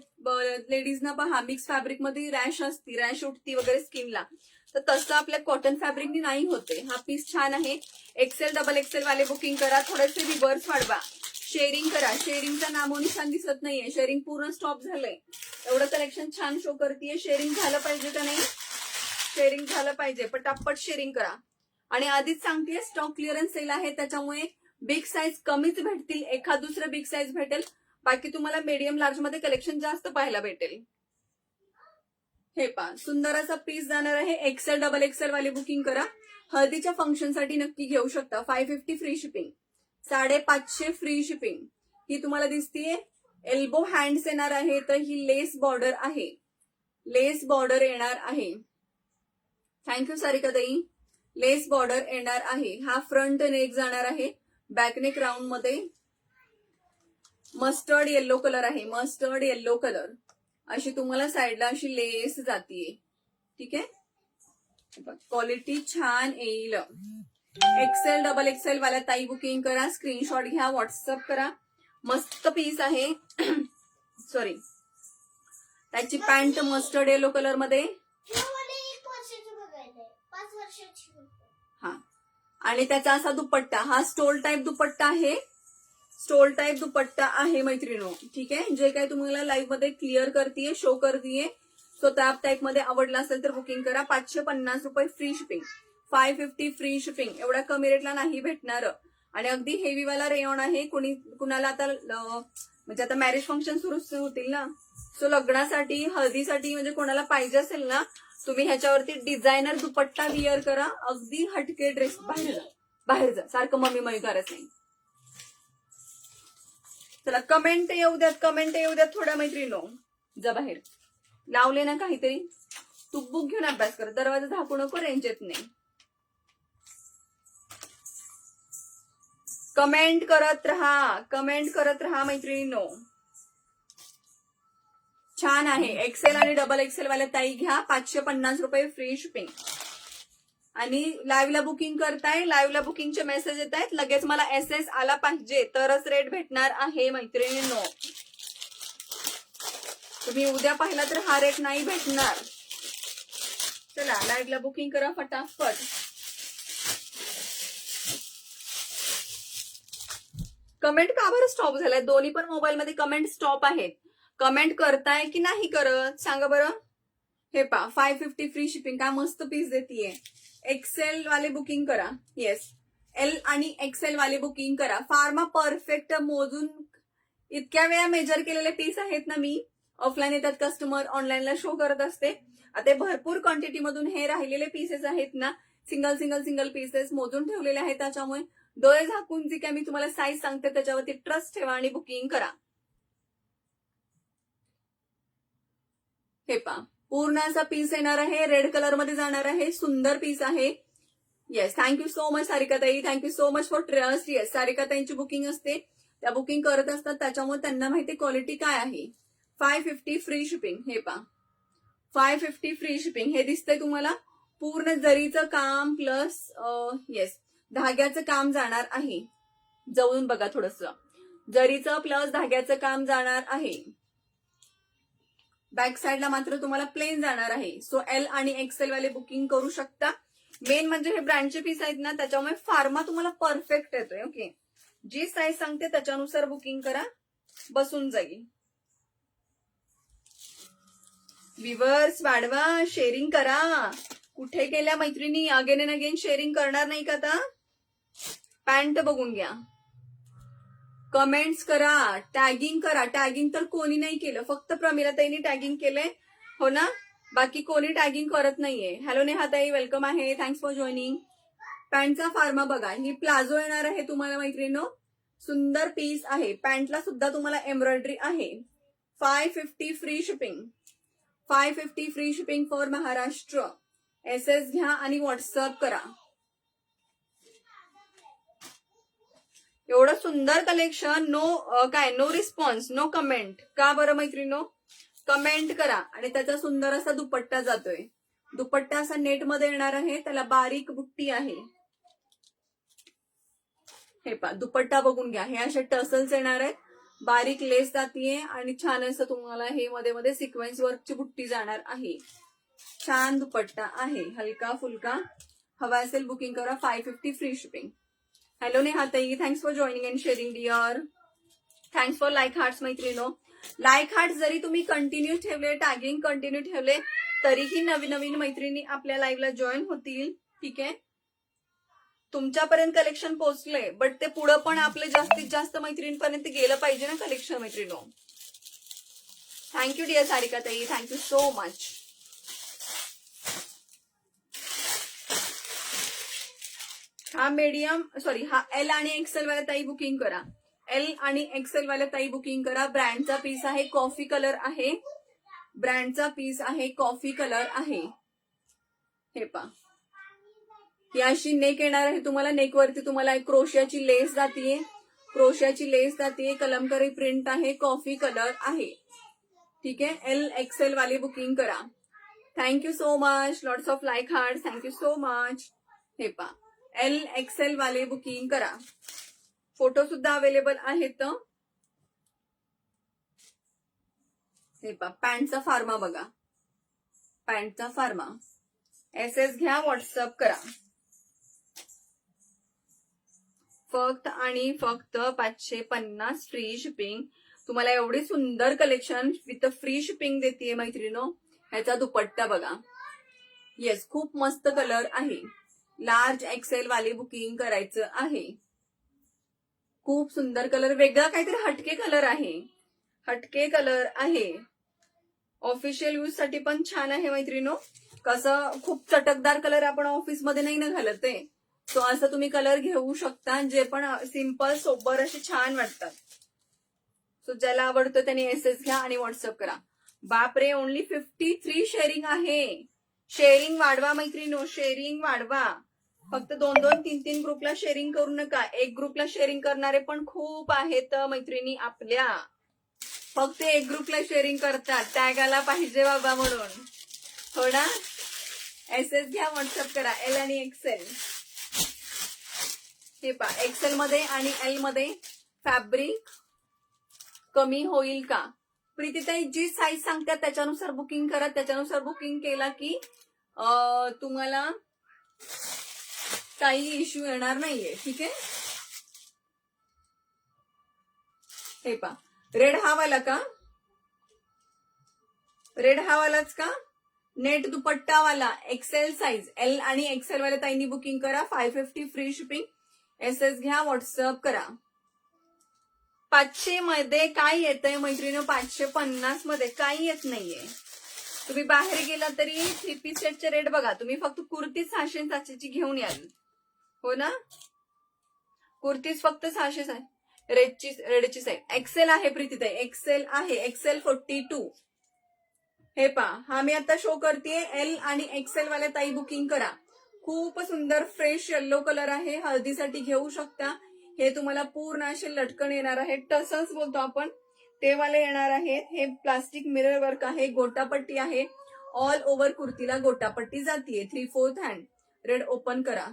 लेडीजना पहा मिक्स फॅब्रिक मध्ये रॅश असती, रॅश उठती वगैरे स्किनला, तर तसं आपल्या कॉटन फॅब्रिकनी नाही होते. हा पीस छान आहे. एक्सेल डबल एक्सेल वाले बुकिंग करा. थोडेसे रिव्हर्स वाढवा. शेअरिंग करा. शेअरिंगचा नामोनिशान दिसत नाहीये. शेअरिंग पूर्ण स्टॉप झालंय. एवढं कलेक्शन छान शो करतेय. शेअरिंग झालं पाहिजे का नाही? शेअरिंग झालं पाहिजे. पटापट शेअरिंग करा. आणि आधीच सांगतेय स्टॉक क्लिअरन्स सेल आहे, त्याच्यामुळे बिग साईज कमीच भेटतील. एखाद दुसरं बिग साईज भेटेल. बाकी तुम्हाला मीडियम लार्ज मध्ये कलेक्शन जास्त पाहायला भेटेल. हे पहा, सुंदर असा पीस जाणार आहे. एक्सेल डबल एक्सेल वाले बुकिंग करा. हळदीच्या फंक्शनसाठी नक्की घेऊ शकता. 550 फ्री शिपिंग, 550 फ्री शिपिंग. ही तुम्हाला दिसतीये एल्बो हँड्स येणार आहे. तर ही लेस बॉर्डर आहे. लेस बॉर्डर येणार आहे. थँक्यू सारिका ताई. लेस बॉर्डर येणार आहे. हा फ्रंट नेक जाणार आहे. बॅक नेक राऊंड मध्ये मस्टर्ड येल्लो कलर आहे. मस्टर्ड येल्लो कलर अशी तुम्हाला साईडला अशी लेस जातीये. ठीक आहे, क्वालिटी छान येईल. एक्सेल डबल एक्सेल वाल्या ताई बुकिंग करा. स्क्रीनशॉट घ्या, व्हॉट्सअप करा. मस्त पीस आहे. सॉरी, त्याची पॅन्ट मस्टर्ड येलो कलर मध्ये. 1 वर्षाची बघायला, 5 वर्षाची. हा, आणि त्याचा असा दुपट्टा, हा स्टोल टाईप दुपट्टा आहे. स्टोल टाईप दुपट्टा आहे मैत्रिणो. ठीक आहे, जे काही तुम्हाला लाईव्ह मध्ये क्लिअर करतीये, शो करतीये. सो त्या टाईप मध्ये आवडला असेल तर बुकिंग करा. 550 रुपये फ्री शिपिंग, 550 फ्री शिपिंग. एवढ्या कमी रेटला नाही भेटणार. आणि अगदी हेवीवाला रेयॉन आहे. कुणाला आता म्हणजे आता मॅरेज फंक्शन सुरू होतील ना, सो लग्नासाठी हळदीसाठी म्हणजे कोणाला पाहिजे असेल ना, तुम्ही ह्याच्यावरती डिझायनर दुपट्टा विअर करा. अगदी हटके ड्रेस. बाहेर जा सारखं मम्मी मम्मी करत नाही. चला कमेंट येऊ द्यात थोड्या मैत्रिणीनो. जा बाहेर. लावले ना काहीतरी, तू बुक घेऊन अभ्यास कर. दरवाजा झाकू नको, रेंज येत नाही. कमेंट करत राहा मैत्रिणीनो. छान आहे. एक्सेल आणि डबल एक्सेल वाल्या ताई घ्या. 550 रुपये फ्री शिपिंग. आणि लाईव्हला बुकिंग करताय, लाईव्हला बुकिंगचे मेसेज येत आहेत. लगेच मला एसएस आला पाहिजे तरच रेट भेटणार आहे मैत्रिणींनो. तुम्ही उद्या पाहिला तर हा रेट नाही भेटणार. चला लाईव्हला बुकिंग करा फटाफट. कमेंट का बरं स्टॉप झालाय? दोन्ही पण मोबाईल मध्ये कमेंट स्टॉप आहेत. कमेंट करताय की नाही करत सांगा बरं. हे पा, 550 फ्री शिपिंग. काय मस्त पीस देतीये. एक्सेल वाले बुकिंग करा. येस, एल आणि एक्सेल वाले बुकिंग करा. फार्मा परफेक्ट मोजून इतक्या वेळा मेजर केलेले पीस आहेत ना. मी ऑफलाईन येतात कस्टमर, ऑनलाईनला शो करत असते. आता भरपूर क्वांटिटी मधून हे राहिलेले पीसेस आहेत ना, सिंगल पीसेस मोजून ठेवलेले आहेत. त्याच्यामुळे डोळे झाकून जी काय मी तुम्हाला साईज सांगते त्याच्यावरती ट्रस्ट ठेवा आणि बुकिंग करा. हे पा पूर्ण असा पीस येणार आहे, रेड कलर मध्ये जाणार आहे, सुंदर पीस आहे. येस, थँक्यू सो मच सारिकाताई, thank you so much for trust. Yes, सारिकाताईंची बुकिंग असते, त्या बुकिंग करत असतात, त्याच्यामुळे त्यांना माहिती क्वालिटी काय आहे. 550 फ्री शिपिंग. हे पा 550 फ्री शिपिंग. हे दिसतंय तुम्हाला, पूर्ण जरीचं काम प्लस येस धाग्याचं काम जाणार आहे. जवळून बघा थोडस, जरीचं प्लस धाग्याचं काम जाणार आहे. बॅक साईडला मात्र तुम्हाला प्लेन जाणार आहे. सो एल आणि एक्सेल वाले बुकिंग करू शकता. मेन म्हणजे हे ब्रँडचे पीस आहेत ना, त्याच्यामुळे फार्मा तुम्हाला परफेक्ट येतोय. ओके, जी साईज सांगते त्याच्यानुसार बुकिंग करा, बसून जाईल. व्ह्यूअर्स वाढवा, शेअरिंग करा. कुठे गेल्या मैत्रिणी? अगेन अँड अगेन शेअरिंग करणार नाही का आता? पॅन्ट बघून घ्या, कमेंट्स करा, टॅगिंग करा. टॅगिंग तर कोणी नाही केलं, फक्त प्रमिलाताईंनी टॅगिंग केलंय, हो ना? बाकी कोणी टॅगिंग करत नाहीये. हॅलो नेहाताई, वेलकम आहे, थँक्स फॉर जॉईनिंग. पॅन्टचा फार्मा बघा, ही प्लाझो येणार आहे तुम्हाला मैत्रिणींनो, सुंदर पीस आहे. पॅन्टला सुद्धा तुम्हाला एम्ब्रॉयडरी आहे. 550 free shipping. 550 free shipping for Maharashtra. SS घ्या आणि व्हॉट्सअप करा. एवढं सुंदर collection. No response, no comment. का बरं मैत्रिणींनो? कमेंट करा. आणि त्याचा सुंदर असा दुपट्टा जातोय. दुपट्टा असा नेट मध्ये येणार आहे, त्याला बारीक बुट्टी आहे. हे पा दुपट्टा बघून घ्या, हे असे टसल्स येणार आहेत, बारीक लेस जातीये आणि छान असं तुम्हाला हे मध्ये मध्ये सिक्वेन्स वर्कची बुट्टी जाणार आहे. छान दुपट्टा आहे, हलका फुलका. हवा असेल बुकिंग करा. 550 फ्री शिपिंग. हॅलो नेहाताई, thanks for joining and sharing dear. Thanks for like hearts मैत्रिणींनो. लाईक हार्ट जरी तुम्ही कंटिन्यू ठेवले, टॅगिंग कंटिन्यू ठेवले, तरीही नवीन नवीन मैत्रिणी आपल्या लाईव्हला जॉईन होतील. ठीक आहे, तुमच्यापर्यंत कलेक्शन पोहोचले, बट ते पुढं पण आपले जास्तीत जास्त मैत्रिणींपर्यंत गेलं पाहिजे ना कलेक्शन मैत्रिणींनो. थँक्यू डिअर सारिकाताई, थँक्यू सो मच. हा मीडियम, सॉरी हा एल आणि एक्सेल वाल्या ताई बुकिंग करा. एल आणि एक्सेल वाल्या ताई बुकिंग करा. ब्रँडचा पीस आहे, कॉफी कलर आहे. ब्रँडचा पीस आहे, कॉफी कलर आहे. हे पा ही अशी नेक येणार आहे तुम्हाला. नेकवरती तुम्हाला एक क्रोशियाची लेस जातीये, क्रोशियाची लेस जातीये, कलमकारी प्रिंट आहे, कॉफी कलर आहे. ठीक आहे, एल एक्सेल वाली बुकिंग करा. Thank you so much, lots of like heart, thank you so much. हे पा एल एक्सेल वाले बुकिंग करा. फोटो सुद्धा अवेलेबल आहेत. हे पा पॅन्टचा फार्मा बघा, पॅन्टचा फार्मा. एसएस घ्या, व्हॉट्सअप करा. फक्त आणि फक्त 550 फ्री शिपिंग. तुम्हाला एवढी सुंदर कलेक्शन विथ फ्री शिपिंग देते मैत्रिणीनो. ह्याचा दुपट्टा बघा. येस, खूप मस्त कलर आहे. लार्ज एक्सेल वाली बुकिंग करायचं आहे. खूप सुंदर कलर, वेगळा काहीतरी हटके कलर आहे, हटके कलर आहे. ऑफिशियल यूज साठी पण छान आहे मैत्रिणीनो. कसं खूप चटकदार कलर आपण ऑफिसमध्ये नाही ना घालत आहे, सो असं तुम्ही कलर घेऊ शकता, जे पण सिंपल सोबर असे छान वाटतात. सो ज्याला आवडतं त्याने एसएस घ्या आणि व्हॉट्सअप करा. बापरे, ओनली 53 शेअरिंग आहे. शेअरिंग वाढवा मैत्रिणीनो, शेअरिंग वाढवा. फक्त 2-2, 3-3 ग्रुपला शेअरिंग करू नका. एक ग्रुपला शेअरिंग करणारे पण खूप आहेत मैत्रिणी आपल्या. फक्त एक ग्रुपला शेअरिंग करतात, टॅग आला पाहिजे बाबा म्हणून, हो ना? एसएस घ्या, व्हॉट्सअप करा. एल आणि एक्सेल. हे पहा, एक्सेल मध्ये आणि एल मध्ये फॅब्रिक कमी होईल का? प्रीतीताई जी साईज सांगतात त्याच्यानुसार बुकिंग करा. त्याच्यानुसार बुकिंग केला की तुम्हाला काही इश्यू येणार नाहीये. ठीक आहे, हे पहा रेड हा वाला का? रेड हा वालाच का? नेट दुपट्टा वाला एक्सेल साईज. एल आणि एक्सेल वाल्या ताईंनी बुकिंग करा. 550 फ्री शिपिंग. एसएस घ्या, व्हॉट्सअप करा. 500 मध्ये काय येतंय मैत्रिणी? 550 मध्ये काही येत नाहीये. तुम्ही बाहेर गेला तरी 3 पीस सेटचे रेट बघा. तुम्ही फक्त कुर्ती 600-700ची घेऊन याल, हो ना? कुर्तीच फक्त 600 रेडची साईड. एक्सेल आहे प्रीतीताई, एक्सेल आहे. एक्सेल 42. हे पहा, हा मी आता शो करते. एल आणि एक्सेल वाल्या ताई बुकिंग करा. खूप सुंदर फ्रेश येल्लो कलर आहे, हळदीसाठी घेऊ शकता. हे तुम्हाला पूर्ण असे लटकन येणार आहे, टसल्स बोलतो आपण ते वाले येणार आहेत. हे प्लास्टिक मिरर वर्क आहे, गोटापट्टी आहे. ऑल ओव्हर कुर्तीला गोटापट्टी जातीये. 3/4 हँड. रेड ओपन करा.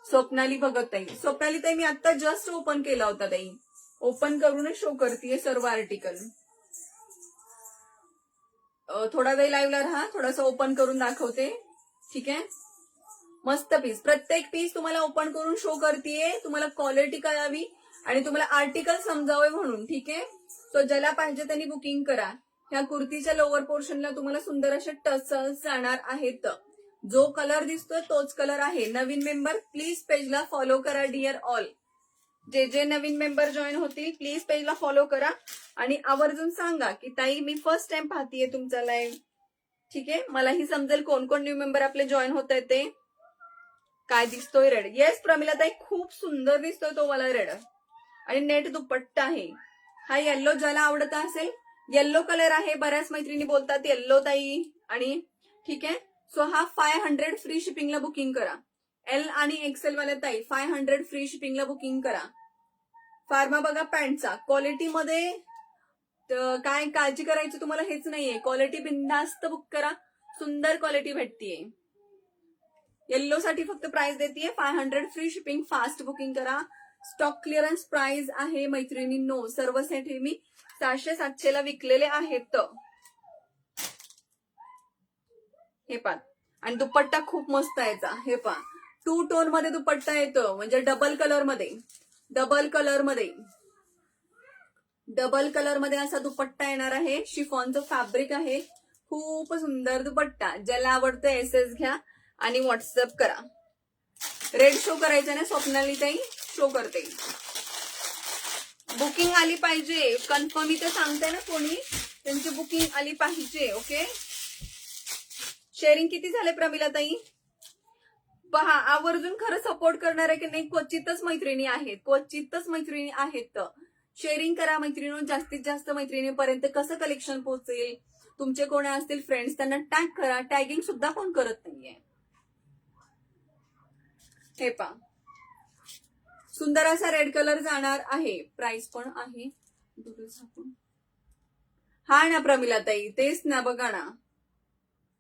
स्वप्नाली भगत ताई, स्वप्नाली ताई मी आता जस्ट ओपन केला होता ताई. ओपन करूनच शो करते सर्व आर्टिकल. थोडा वेळ लाईव्हला राहा, थोडासा ओपन करून दाखवते. ठीक आहे, मस्त पीस. प्रत्येक पीस तुम्हाला ओपन करून शो करतेय, तुम्हाला क्वालिटी कळावी आणि तुम्हाला आर्टिकल समजावे म्हणून. ठीक आहे, तो ज्याला पाहिजे त्यांनी बुकिंग करा. ह्या कुर्तीच्या लोअर पोर्शनला तुम्हाला सुंदर असे टसल्स जाणार आहेत. जो कलर दिसतोय तोच कलर आहे. नवीन मेंबर प्लीज पेजला फॉलो करा डिअर ऑल. जे जे नवीन मेंबर जॉईन होतील प्लीज पेजला फॉलो करा आणि आवर्जून सांगा की ताई मी फर्स्ट टाइम पाहतीये तुमचा लाईव्ह. ठीक आहे, मलाही समजेल कोण कोण न्यू मेंबर आपले जॉईन होत आहे ते. काय दिसतोय रेड. येस प्रमिला ताई, खूप सुंदर दिसतोय तो वाला रेड आणि नेट दुपट्टा आहे. हा येल्लो ज्याला आवडत असेल, येल्लो कलर आहे. बऱ्याच मैत्रिणी बोलतात येल्लो ताई आणि ठीक आहे. सो हा 500 फ्री शिपिंगला बुकिंग करा. एल आणि एक्सेल वाल्या ताई 500 फ्री शिपिंगला बुकिंग करा. फार्मा बघा पॅन्टचा क्वालिटीमध्ये काय काळजी करायची तुम्हाला हेच नाहीये. क्वालिटी बिंदास्त बुक करा, सुंदर क्वालिटी भेटतीये. येल्लो साठी फक्त प्राइस देतीये 500 फ्री शिपिंग. फास्ट बुकिंग करा. स्टॉक क्लिअरन्स प्राइस आहे मैत्रिणींनो. सर्व सेट हे मी 700-700 ला विकलेले आहेत. हे पहा, आणि दुपट्टा खूप मस्त यायचा. हे पहा, 2 टोन मध्ये दुपट्टा येतो, म्हणजे डबल कलर मध्ये असा दुपट्टा येणार आहे. शिफॉनचं फॅब्रिक आहे. खूप सुंदर दुपट्टा. ज्याला आवडतं एसएस घ्या आणि व्हॉट्सअप करा. रेड शो करायचा ना स्वप्नाली ताई, शो करते. बुकिंग आली पाहिजे, कन्फर्म इथे सांगते ना कोणी, त्यांची बुकिंग आली पाहिजे. ओके, शेअरिंग किती झाले प्रमिला ताई पहा. आवर्जून खरं सपोर्ट करणार आहे की नाही, क्वचितच मैत्रिणी आहेत. शेअरिंग करा मैत्रिणी, जास्तीत जास्त मैत्रिणीपर्यंत कसं कलेक्शन पोहोचेल. तुमचे कोणी असतील फ्रेंड्स त्यांना टॅग करा. टॅगिंग सुद्धा कोण करत नाहीये. हे पहा, सुंदर असा रेड कलर जाणार आहे. प्राइस पण आहे. हा ना प्रमिला ताई, तेच ना, बघा ना,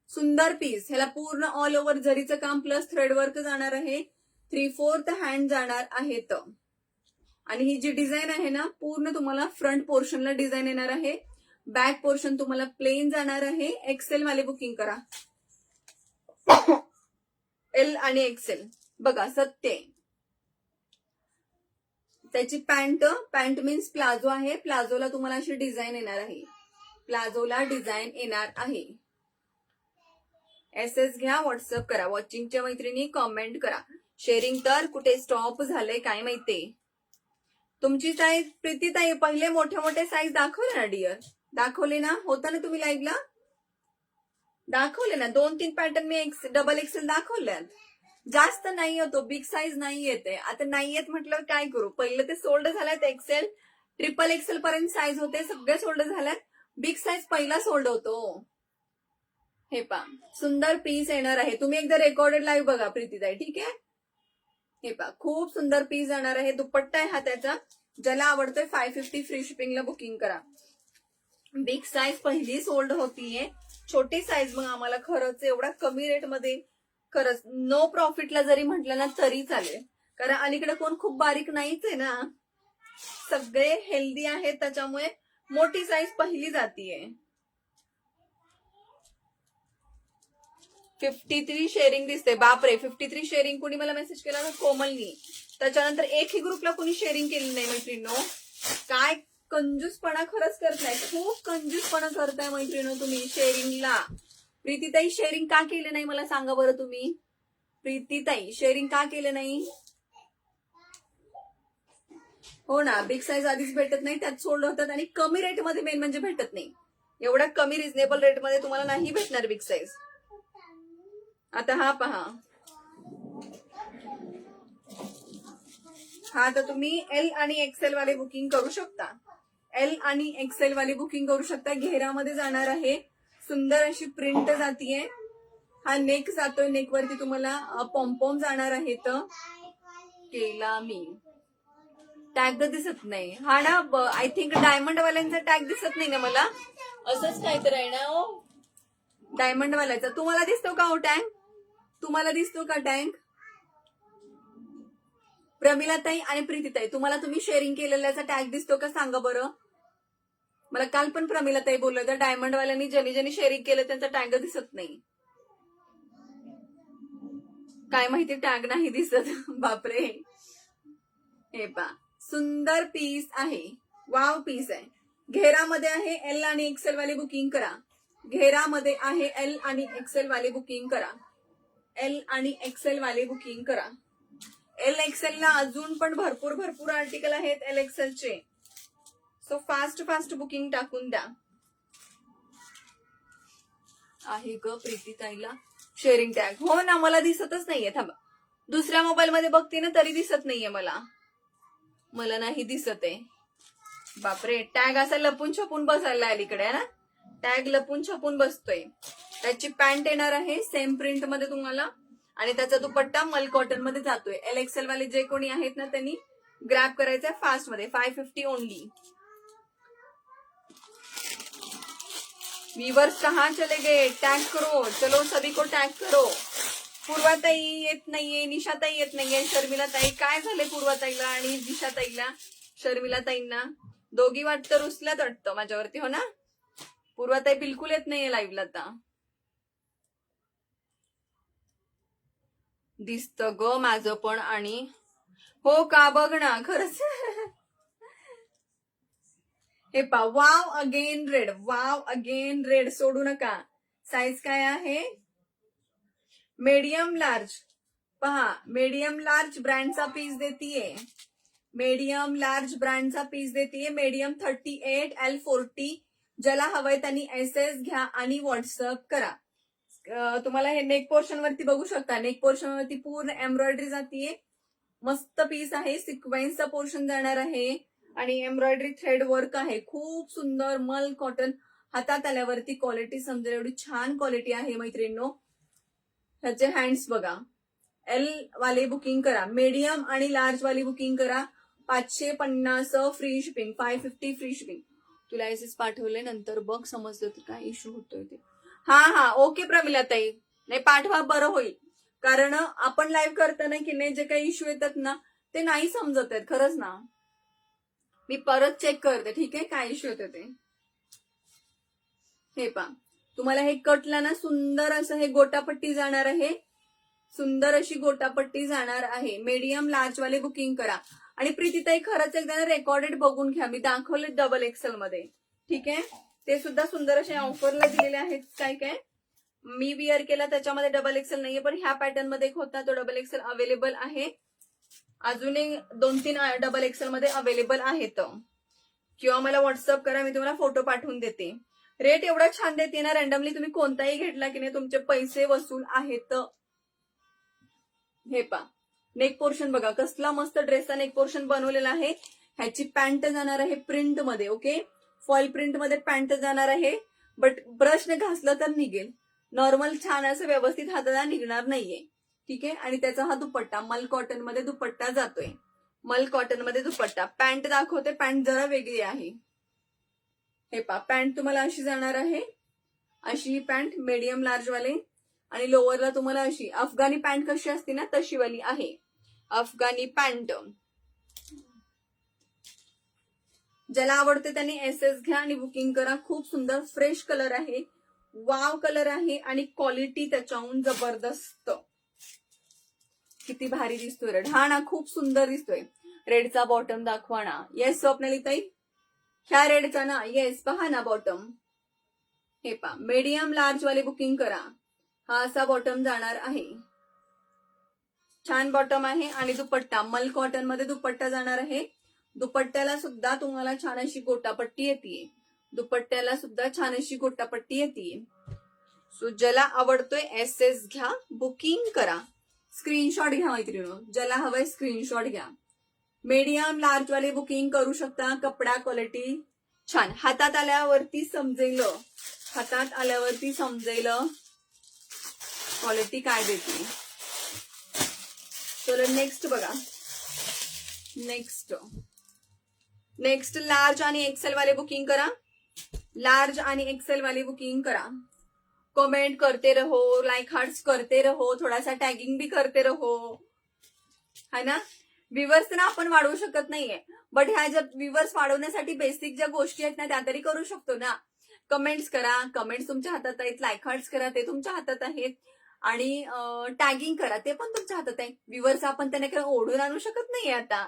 सुंदर पीस. ह्याला पूर्ण ऑल ओव्हर जरीचं काम प्लस थ्रेड वर्क जाणार आहे. 3/4 हँड जाणार आहेत. आणि ही जी डिझाईन आहे ना, पूर्ण तुम्हाला फ्रंट पोर्शनला डिझाईन येणार आहे. बॅक पोर्शन तुम्हाला प्लेन जाणार आहे. एक्सेल वाले बुकिंग करा. एल आणि एक्सेल बघा, सत्य. त्याची पॅन्ट मीन्स प्लाझो आहे. प्लाझोला तुम्हाला अशी डिझाईन येणार आहे. एसएस घ्या, व्हॉट्सअप करा. वॉचिंगच्या मैत्रिणी कॉमेंट करा. शेअरिंग तर कुठे स्टॉप झालंय काय माहितीये. तुमची साईज प्रीती ताई पहिले मोठे साईज दाखवले ना डिअर, दाखवले ना, होता ना तुम्ही लाईव्हला, दाखवले ना. 2-3 पॅटर्न मी डबल एक्सेल दाखवल्यात. जास्त नाही होतो, बिग साईज नाही येते. आता नाही येत म्हटलं काय करू. पहिलं ते सोल्ड झाल्यात. एक्सेल ट्रिपल एक्सेल पर्यंत साईज होते, सगळे सोल्ड झाल्यात. बिग साईज पहिला सोल्ड होतो. हे पहा, सुंदर पीस येणार आहे. तुम्ही एकदा रेकॉर्डेड लाईव्ह बघा प्रीतीताई, ठीक आहे. हे पहा, खूप सुंदर पीस जाणार आहे. दुपट्टा आहे हा त्याचा. ज्याला आवडतोय 550 फ्री शिपिंगला बुकिंग करा. बिग साईज पहिली सोल्ड होतीये. छोटी साईज मग आम्हाला खरंच एवढा कमी रेटमध्ये खरंच नो प्रॉफिटला जरी म्हटलं ना तरी चालेल, कारण अलीकडे कोण खूप बारीक नाहीच आहे ना, सगळे हेल्दी आहेत. त्याच्यामुळे मोठी साईज पहिली जातीये. 53 शेअरिंग दिसते. बापरे, 53 शेअरिंग. कुणी मला मेसेज केला ना, कोमलनी. त्याच्यानंतर एकही ग्रुपला कुणी शेअरिंग केली नाही मैत्रिणींनो. काय कंजूसपणा खरंच करताय, खूप कंजूसपणा करताय मैत्रिणींनो तुम्ही शेअरिंगला. प्रीतीताई शेअरिंग का केलं नाही मला सांगा बरं तुम्ही. प्रीतीताई शेअरिंग का केलं नाही. हो ना, बिग साईज आधीच भेटत नाही, त्यात सोल्ड होतात आणि कमी रेटमध्ये मेन म्हणजे भेटत नाही. एवढ्या कमी रिझनेबल रेटमध्ये तुम्हाला नाही भेटणार बिग साईज. आता हा पहा, हा तर तुम्ही एल आणि एक्सेल वाले बुकिंग करू शकता. एल आणि एक्सेल वाली बुकिंग करू शकता. घेरामध्ये जाणार आहे. सुंदर अशी प्रिंट जातीये. हा नेक जातोय. नेक वरती तुम्हाला पॉम्पॉम जाणार आहेत. केला मी टॅग दिसत नाही. हा ना, आय थिंक डायमंड वाल्यांचा टॅग दिसत नाही ना मला. असंच काहीतरी आहे ना. ओ डायमंड वाल्याचा तुम्हाला दिसतो का हो टॅग? तुम्हाला दिसतो का टॅग? प्रमिलाताई आणि प्रीतीताई तुम्हाला तुम्ही शेअरिंग केलेल्याचा टॅग दिसतो का सांगा बरं. मला काल पण प्रमिलाताई बोललं होतं डायमंड वाल्यांनी ज्यांनी ज्यांनी शेअरिंग केलं त्यांचा टॅग दिसत नाही. काय माहिती टॅग नाही दिसत. बापरे. हे पा सुंदर पीस आहे. वाव पीस आहे. घेरामध्ये आहे. एल आणि एक्सेल वाली बुकिंग करा. घेरामध्ये आहे. एल आणि एक्सेल वाली बुकिंग करा. एल आणि एक्सेल वाली बुकिंग करा. एल एक्सेल ला अजून पण भरपूर आर्टिकल आहेत एल एक्सेलचे. सो फास्ट बुकिंग टाकून द्या. आहे ग प्रीतीताईला शेअरिंग टॅग. हो ना, मला दिसतच नाहीये. थांबा, दुसऱ्या मोबाईल मध्ये बघते ना तरी दिसत नाहीये मला नाही दिसत आहे. बापरे. टॅग असा लपून छपून बसायला अलीकडे ना. टॅग लपून छपून बसतोय. त्याची पॅन्ट येणार आहे सेम प्रिंट मध्ये तुम्हाला आणि त्याचा दुपट्टा मल कॉटन मध्ये जातोय. एल एक्सेल वाले जे कोणी आहेत ना त्यांनी ग्रॅब करायचंय फास्ट मध्ये. 550 ओनली. व्यूअर्स कहाँ चले गए? टैग करो. चलो सभी को टैग करो. पूर्वाताई येत नाहीये. निशाताई येत नाहीये. शर्मिलाताई काय झाले पूर्वाताईला आणि दिशाताईला? शर्मिलाताईंना दोघी वाटतं रुसल्यात वाटतं माझ्यावरती. हो ना. पूर्वाताई बिलकुल येत नाहीये लाईव्हला. आता दिसतं ग माझं पण. आणि हो का बघ ना खरंच. हे पा wow again red. Wow again red. सोडू नका. साईज काय आहे? Medium large. पहा मीडियम लार्ज ब्रँडचा पीस देतीये. मीडियम लार्ज ब्रँडचा पीस देतीये. Medium 38 L40. ज्याला हवंय त्यांनी SS घ्या आणि व्हॉट्सअप करा. तुम्हाला हे नेक पोर्शन वरती बघू शकता. नेक पोर्शन वरती पूर्ण एम्ब्रॉयडरी जातीये. मस्त पीस आहे. सिक्वेन्सचा पोर्शन जाणार आहे आणि एम्ब्रॉयडरी थ्रेड वर्क आहे. खूप सुंदर मल कॉटन. हातात आल्यावरती क्वालिटी समजेल एवढी छान क्वालिटी आहे मैत्रिणींनो. ह्याचे हँड्स बघा. एल वाले बुकिंग करा. मीडियम आणि लार्ज वाली बुकिंग करा. 550 फ्री शिपिंग. 550 free shipping. तुला एसएस पाठवले नंतर बघ समजलं तर काय इश्यू होतोय ते. हा ओके प्रमिलाताई. नाही पाठवा बरं होईल. कारण आपण लाईव्ह करताना की नाही जे काही इश्यू येतात ना ते नाही समजत आहेत. खरंच ना. मी परत चेक करते. ठीक आहे काय इश्यू येतं ते. हे पा तुम्हाला हे कटला ना सुंदर असं हे गोटापट्टी जाणार आहे. सुंदर अशी गोटापट्टी जाणार आहे. मीडियम लार्ज वाले बुकिंग करा. आणि प्रीतीताई खरंच एकदा रेकॉर्डेड बघून घ्या. मी दाखवले डबल एक्सेल मध्ये. ठीक आहे. ते सुद्धा सुंदर असे ऑफरला दिलेले आहेत. काय मी विअर केला त्याच्यामध्ये डबल एक्सेल नाहीये पण ह्या पॅटर्न मध्ये एक होता तो डबल एक्सेल अवेलेबल आहे. अजून एक 2-3 डबल एक्सेल मध्ये अवेलेबल आहेत. किंवा मला व्हॉट्सअप करा. मी तुम्हाला फोटो पाठवून देते. रेट एवढा छान देते ना. रँडमली तुम्ही कोणताही घेतला की नाही तुमचे पैसे वसूल आहेत. हे पा नेक पोर्शन बघा. कसला मस्त ड्रेसचा नेक पोर्शन बनवलेला आहे. ह्याची पॅन्ट जाणार आहे प्रिंट मध्ये. ओके. फॉईल प्रिंट मध्ये पॅन्ट जाणार आहे. बट ब्रशने घासलं तर निघेल. नॉर्मल छान असं व्यवस्थित हाताला निघणार नाहीये. ठीक आहे. आणि त्याचा हा दुपट्टा मल कॉटन मध्ये दुपट्टा जातोय. मल कॉटन मध्ये दुपट्टा. पॅन्ट दाखवते. पॅन्ट जरा वेगळी आहे. हे पा पॅन्ट तुम्हाला अशी जाणार आहे. अशी पॅन्ट मीडियम लार्ज वाले. आणि लोअरला तुम्हाला अशी अफगाणी पॅन्ट कशी असते ना तशी वाली आहे. अफगाणी पॅन्ट. ज्याला आवडते त्यांनी SS घ्या आणि बुकिंग करा. खूप सुंदर फ्रेश कलर आहे. वाव कलर आहे आणि क्वालिटी त्याच्याहून जबरदस्त. किती भारी दिसतोय रेड. हा ना खूप सुंदर दिसतोय. रेडचा बॉटम दाखवा ना. येस स्वप्नालीताई. ह्या रेडचा ना. येस पहा ना बॉटम. हे पहा मीडियम लार्ज वाले बुकिंग करा. हा असा बॉटम जाणार आहे. छान बॉटम आहे. आणि दुपट्टा मल कॉटन मध्ये दुपट्टा जाणार आहे. दुपट्ट्याला सुद्धा तुम्हाला छान अशी गोटापट्टी येते. दुपट्ट्याला सुद्धा छान अशी गोटापट्टी येते. सो ज्याला आवडतोय SS घ्या. बुकिंग करा. स्क्रीनशॉट घ्या मैत्रिणींनो. ज्याला हवंय स्क्रीनशॉट घ्या. मीडियम लार्ज वाले बुकिंग करू शकता. कपडा क्वालिटी छान. हातात आल्यावरती समजेल, हातात आल्यावरती समजेल क्वालिटी काय देते. चलो नेक्स्ट बघा. नेक्स्ट लार्ज आणि एक्सेल वाले बुकिंग करा. लार्ज आणि एक्सेल वाली बुकिंग करा. कमेंट करते रहो, लाइक हार्ट्स करते रहो, थोडासा टॅगिंग भी करते रहो, है ना. व्ह्यूअर्स ना आपण वाढवू शकत नाहीये, बट ह्या ज्या व्ह्यूअर्स वाढवण्यासाठी बेसिक ज्या गोष्टी आहेत ना त्या तरी करू शकतो ना. कमेंट्स करा, कमेंट्स तुमच्या हातात आहेत. लाइक हार्ट्स करा, ते तुमच्या हातात आहेत. आणि टॅगिंग करा, ते पण तुमच्या हातात आहे. व्ह्यूअर्स आपण त्यांना ओढून आणू शकत नाहीये आता,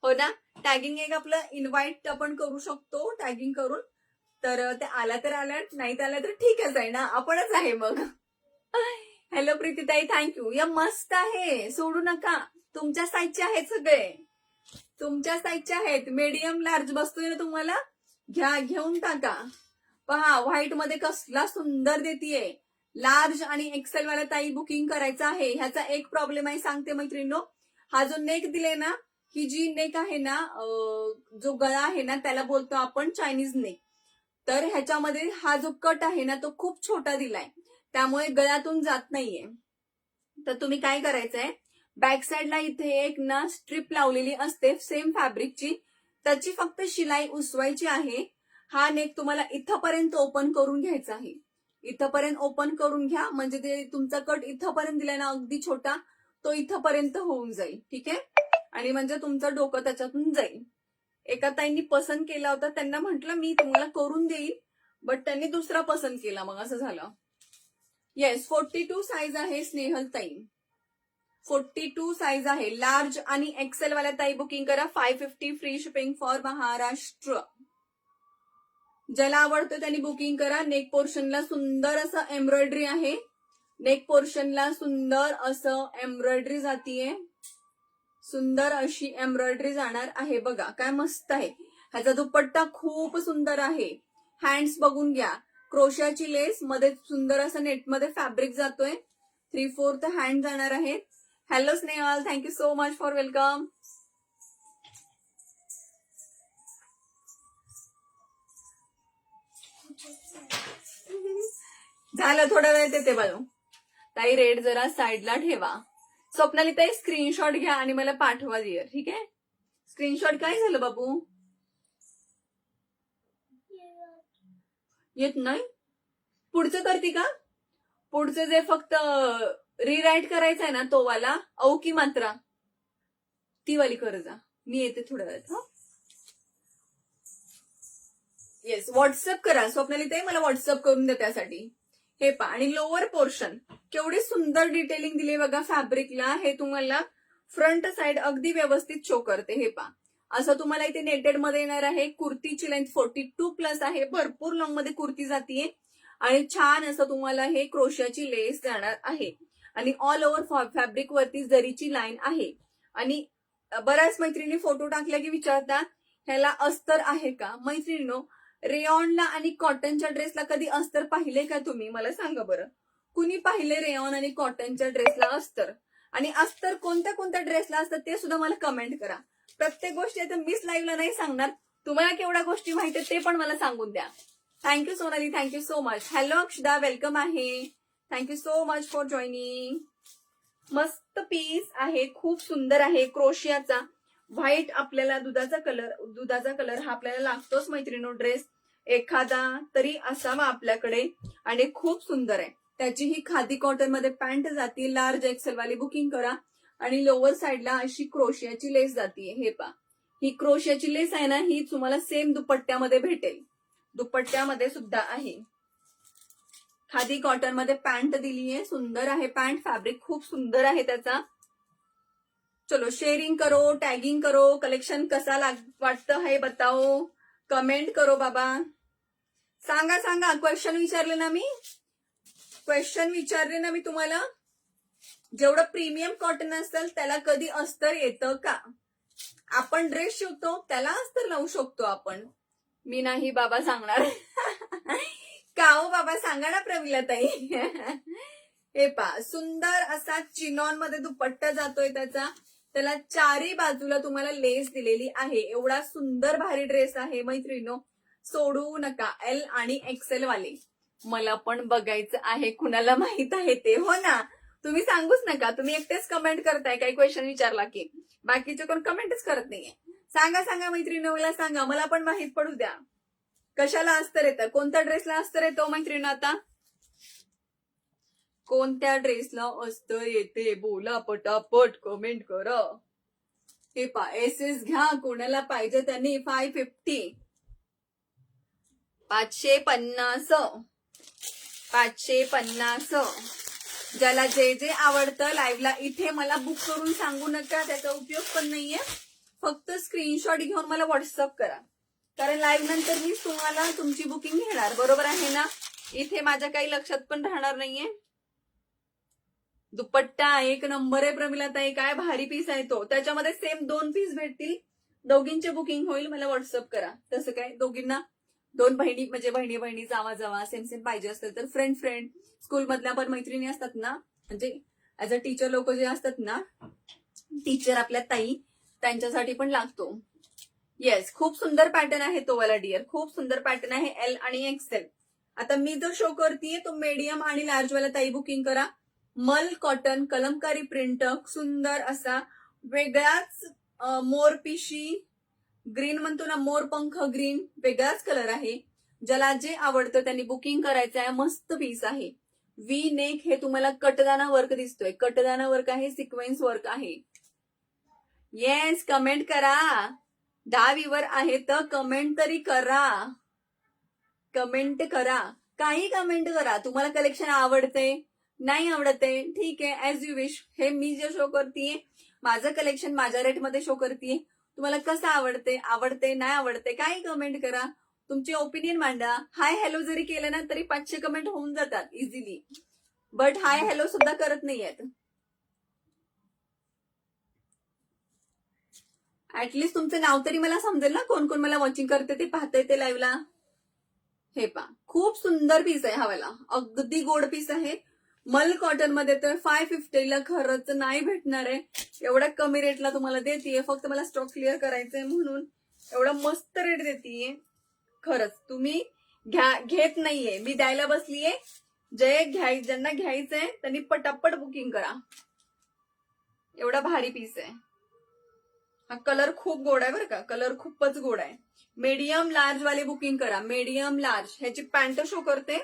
हो ना. टॅगिंग एक आपलं इन्व्हाइट आपण करू शकतो टॅगिंग करून. तर ते आला तर आला, नाही तर आला तर ठीकच आहे ना, आपणच आहे मग. हॅलो प्रीतीताई, थँक्यू. या मस्त आहे, सोडू नका. तुमच्या साईजचे आहेत सगळे, तुमच्या साईजचे आहेत. मीडियम लार्ज बसतोय ना तुम्हाला, घ्या, घेऊन टाका. पहा व्हाईट मध्ये कसला सुंदर देतीये. लार्ज आणि एक्सेल वाला ताई बुकिंग करायचं आहे. ह्याचा एक प्रॉब्लेम आहे, सांगते मैत्रिणींनो. हा जो नेक दिले ना, ही जी नेक आहे ना, जो गळा आहे ना, त्याला बोलतो आपण चायनीज नेक. तर ह्याच्यामध्ये हा जो कट आहे ना तो खूप छोटा दिलाय, त्यामुळे गळ्यातून जात नाहीये. तर तुम्ही काय करायचंय, बॅक साईडला इथे एक ना स्ट्रिप लावलेली असते सेम फॅब्रिकची, त्याची फक्त शिलाई उसवायची आहे. हा नेक तुम्हाला इथंपर्यंत ओपन करून घ्यायचा आहे. इथंपर्यंत ओपन करून घ्या, म्हणजे ते तुमचा कट इथंपर्यंत दिलाय ना अगदी छोटा, तो इथंपर्यंत होऊन जाईल. ठीक आहे. आणि म्हणजे तुमचं डोकं त्याच्यातून जाईल. एका ताईंनी पसंत केला होता, त्यांना म्हटलं मी तुम्हाला करून देईल, बट त्यांनी दुसरा पसंत केला, मग असं झालं. येस, 42 साईज आहे स्नेहल ताई, 42 साईज आहे. लार्ज आणि एक्सेल वाल्या ताई बुकिंग करा. 550 फ्री शिपिंग फॉर महाराष्ट्र. ज्याला आवडतं त्यांनी बुकिंग करा. नेक पोर्शनला सुंदर असं एम्ब्रॉयडरी आहे. नेक पोर्शनला सुंदर असं एम्ब्रॉयडरी जातीये, सुंदर अशी एम्ब्रॉयडरी जाणार आहे. बघा काय मस्त आहे. ह्याचा दुपट्टा खूप सुंदर आहे. हँड्स बघून घ्या, क्रोशाची लेस मध्ये सुंदर असं नेटमध्ये फॅब्रिक जातोय. 3/4 हँड जाणार आहे. Hello Snehal, thank you so much for welcome. झालं, थोडा वेळ देते बाळू ताई. रेड जरा साईडला ठेवा. स्वप्नाली ताई स्क्रीनशॉट घ्या आणि मला पाठवा दियर. ठीक आहे. स्क्रीनशॉट काय झालं बाबू, येत नाही. पुढचं करते का, पुढचं जे फक्त रिराईट करायचं आहे ना तो वाला, औ की मात्रा ती वाली कर जा. मी येते थोड्या वेळात. हा येस, व्हॉट्सअप करा स्वप्नाली ताई, मला व्हॉट्सअप करून द्या त्यासाठी. हे पा, आणि लोअर पोर्शन केवढी सुंदर डिटेलिंग दिली बघा फॅब्रिकला. हे तुम्हाला फ्रंट साइड अगदी व्यवस्थित शो करते. हे पा, असं तुम्हाला इथे नेटेड मध्ये येणार आहे. कुर्तीची लेंथ 42+ आहे, भरपूर लॉंग मध्ये कुर्ती जातीये. आणि छान असं तुम्हाला हे क्रोशाची लेस जाणार आहे. आणि ऑल ओव्हर फॅब्रिक वरती जरीची लाईन आहे. आणि बऱ्याच मैत्रिणी फोटो टाकल्या की विचारतात ह्याला अस्तर आहे का. मैत्रिणींनो, रेयॉनला आणि कॉटनच्या ड्रेसला कधी अस्तर पाहिले का तुम्ही, मला सांगा बरं. कुणी पाहिले रेयॉन आणि कॉटनच्या ड्रेसला अस्तर, आणि अस्तर कोणत्या कोणत्या ड्रेसला असतं ते सुद्धा मला कमेंट करा. प्रत्येक गोष्टी आता मीच लाईव्हला नाही सांगणार, तुम्हाला केवढ्या गोष्टी माहिती ते पण मला सांगून द्या. Thank you Sonali, thank you so much. Hello अक्षदा, वेलकम आहे. Thank you so much for joining. मस्त पीस आहे, खूप सुंदर आहे. क्रोशियाचा व्हाईट आपल्याला दुधाचा कलर हा आपल्याला लागतोच मैत्रिणींनो. ड्रेस एखादा तरी असावा आपल्याकडे, आणि खूप सुंदर आहे. त्याची ही खादी कॉटन मध्ये पॅन्ट जाती. लार्ज एक्सेल वाली बुकिंग करा. आणि लोअर साइडला अशी क्रोशियाची लेस जातीये. हे पा, ही क्रोशियाची लेस आहे ना, ही तुम्हाला सेम दुपट्ट्यामध्ये भेटेल. दुपट्ट्यामध्ये सुद्धा आहे. खादी कॉटन मध्ये पॅन्ट दिलीये, सुंदर आहे पॅन्ट. फॅब्रिक खूप सुंदर आहे त्याचा. चलो शेअरिंग करो, टॅगिंग करो. कलेक्शन कसा वाटतं है बताओ, कमेंट करो बाबा. सांगा सांगा, क्वेश्चन विचारले ना मी, क्वेश्चन विचारले ना मी तुम्हाला. जेवढं प्रीमियम कॉटन असेल त्याला कधी अस्तर येतं का. आपण ड्रेस शिवतो त्याला अस्तर लावू शकतो आपण. मी नाही बाबा सांगणार. का हो बाबा, सांगा ना प्रमिला ताई. हे पा, सुंदर असा चिनॉन मध्ये दुपट्टा जातोय त्याचा. त्याला चारी बाजूला तुम्हाला लेस दिलेली आहे. एवढा सुंदर भारी ड्रेस आहे मैत्रिणींनो. सोडू नका. एल आणि एक्सेल वाले मला पण बघायचं आहे, कुणाला माहित आहे ते. हो ना, तुम्ही सांगूच नका. तुम्ही एकटेच कमेंट करताय काही क्वेश्चन विचारला की, बाकीचे कोण कमेंटच करत नाहीये. सांगा सांगा मैत्रिणी, मला सांगा, मला पण माहित पडू द्या. कशाला अस्तर येतं, कोणत्या ड्रेसला अस्तर येतो मैत्रिणी? आता कोणत्या ड्रेसला अस्तर येते बोला पटापट, कमेंट करा. हे पा एसएस घ्या, कोणाला पाहिजे त्यांनी. 550, 550, 550. ज्याला जे जे आवडतं लाईव्हला इथे मला बुक करून सांगू नका, त्याचा उपयोग पण नाहीये. फक्त स्क्रीनशॉट घेऊन मला व्हॉट्सअप करा, कारण लाईव्ह नंतर मी तुम्हाला तुमची बुकिंग घेणार. बरोबर आहे ना? इथे माझ्या काही लक्षात पण राहणार नाहीये. दुपट्टा एक नंबर आहे प्रमिलाताई, काय भारी पीस आहे तो. त्याच्यामध्ये सेम 2 पीस भेटतील, दोघींचे बुकिंग होईल. मला व्हॉट्सअप करा. तसं काय दोघींना 2 बहिणी म्हणजे बहिणी जावा जावा सेम सेम पाहिजे असेल तर फ्रेंड स्कूलमधल्या पण मैत्रिणी असतात ना, म्हणजे ऍज अ टीचर लोक जे असतात ना, टीचर आपल्या ताई, त्यांच्यासाठी पण लागतो. येस, खूप सुंदर पॅटर्न आहे तो वाला डिअर, खूप सुंदर पॅटर्न आहे. एल आणि एक्सेल. आता मी जो शो करतेय तो मीडियम आणि लार्ज वाला ताई बुकिंग करा. मल कॉटन कलमकारी प्रिंट, सुंदर असा वेगळाच मोरपिशी ग्रीन म्हणतो ना, मोरपंख ग्रीन, वेगळाच कलर आहे. ज्याला जे आवडतं त्यांनी बुकिंग करायचं आहे. मस्त पीस आहे. वी नेक हे तुम्हाला कटदाना वर्क दिसतोय, कटदाना वर्क आहे, सिक्वेन्स वर्क आहे. येस, कमेंट करा. 10 व्ह्यूवर आहे तर कमेंट तरी करा, कमेंट करा, काही कमेंट करा. तुम्हाला कलेक्शन आवडते नाही आवडते ठीक आहे, ऍज यू विश. हे मी जे शो करतेय माझं कलेक्शन माझ्या रेटमध्ये शो करतेय. तुम्हाला कसं आवडते नाही आवडते, काही कमेंट करा, तुमचे ओपिनियन मांडा. हाय हॅलो जरी केलं ना तरी 500 कमेंट होऊन जातात इझिली, बट हाय हॅलो सुद्धा करत नाहीयेत. ऍटलिस्ट तुमचं नाव तरी मला समजेल ना, कोण कोण मला वॉचिंग करते ते पाहते ते लाईव्हला. हे पा, खूप सुंदर पीस आहे हा वाला, अगदी गोड पीस आहे. मल कॉटन मध्ये तर 550ला खरंच नाही भेटणार आहे. एवढ्या कमी रेटला तुम्हाला देतीये, फक्त मला स्टॉक क्लिअर करायचंय म्हणून एवढा मस्त रेट देतीये. खरंच तुम्ही घेत नाहीये, मी द्यायला बसलीये. ज्यांना घ्यायचंय त्यांनी पटापट बुकिंग करा. एवढा भारी पीस आहे हा. कलर खूप गोड आहे बरं का, कलर खूपच गोड आहे. मीडियम लार्ज वाले बुकिंग करा, मीडियम लार्ज. ह्याची पॅन्ट शो करते.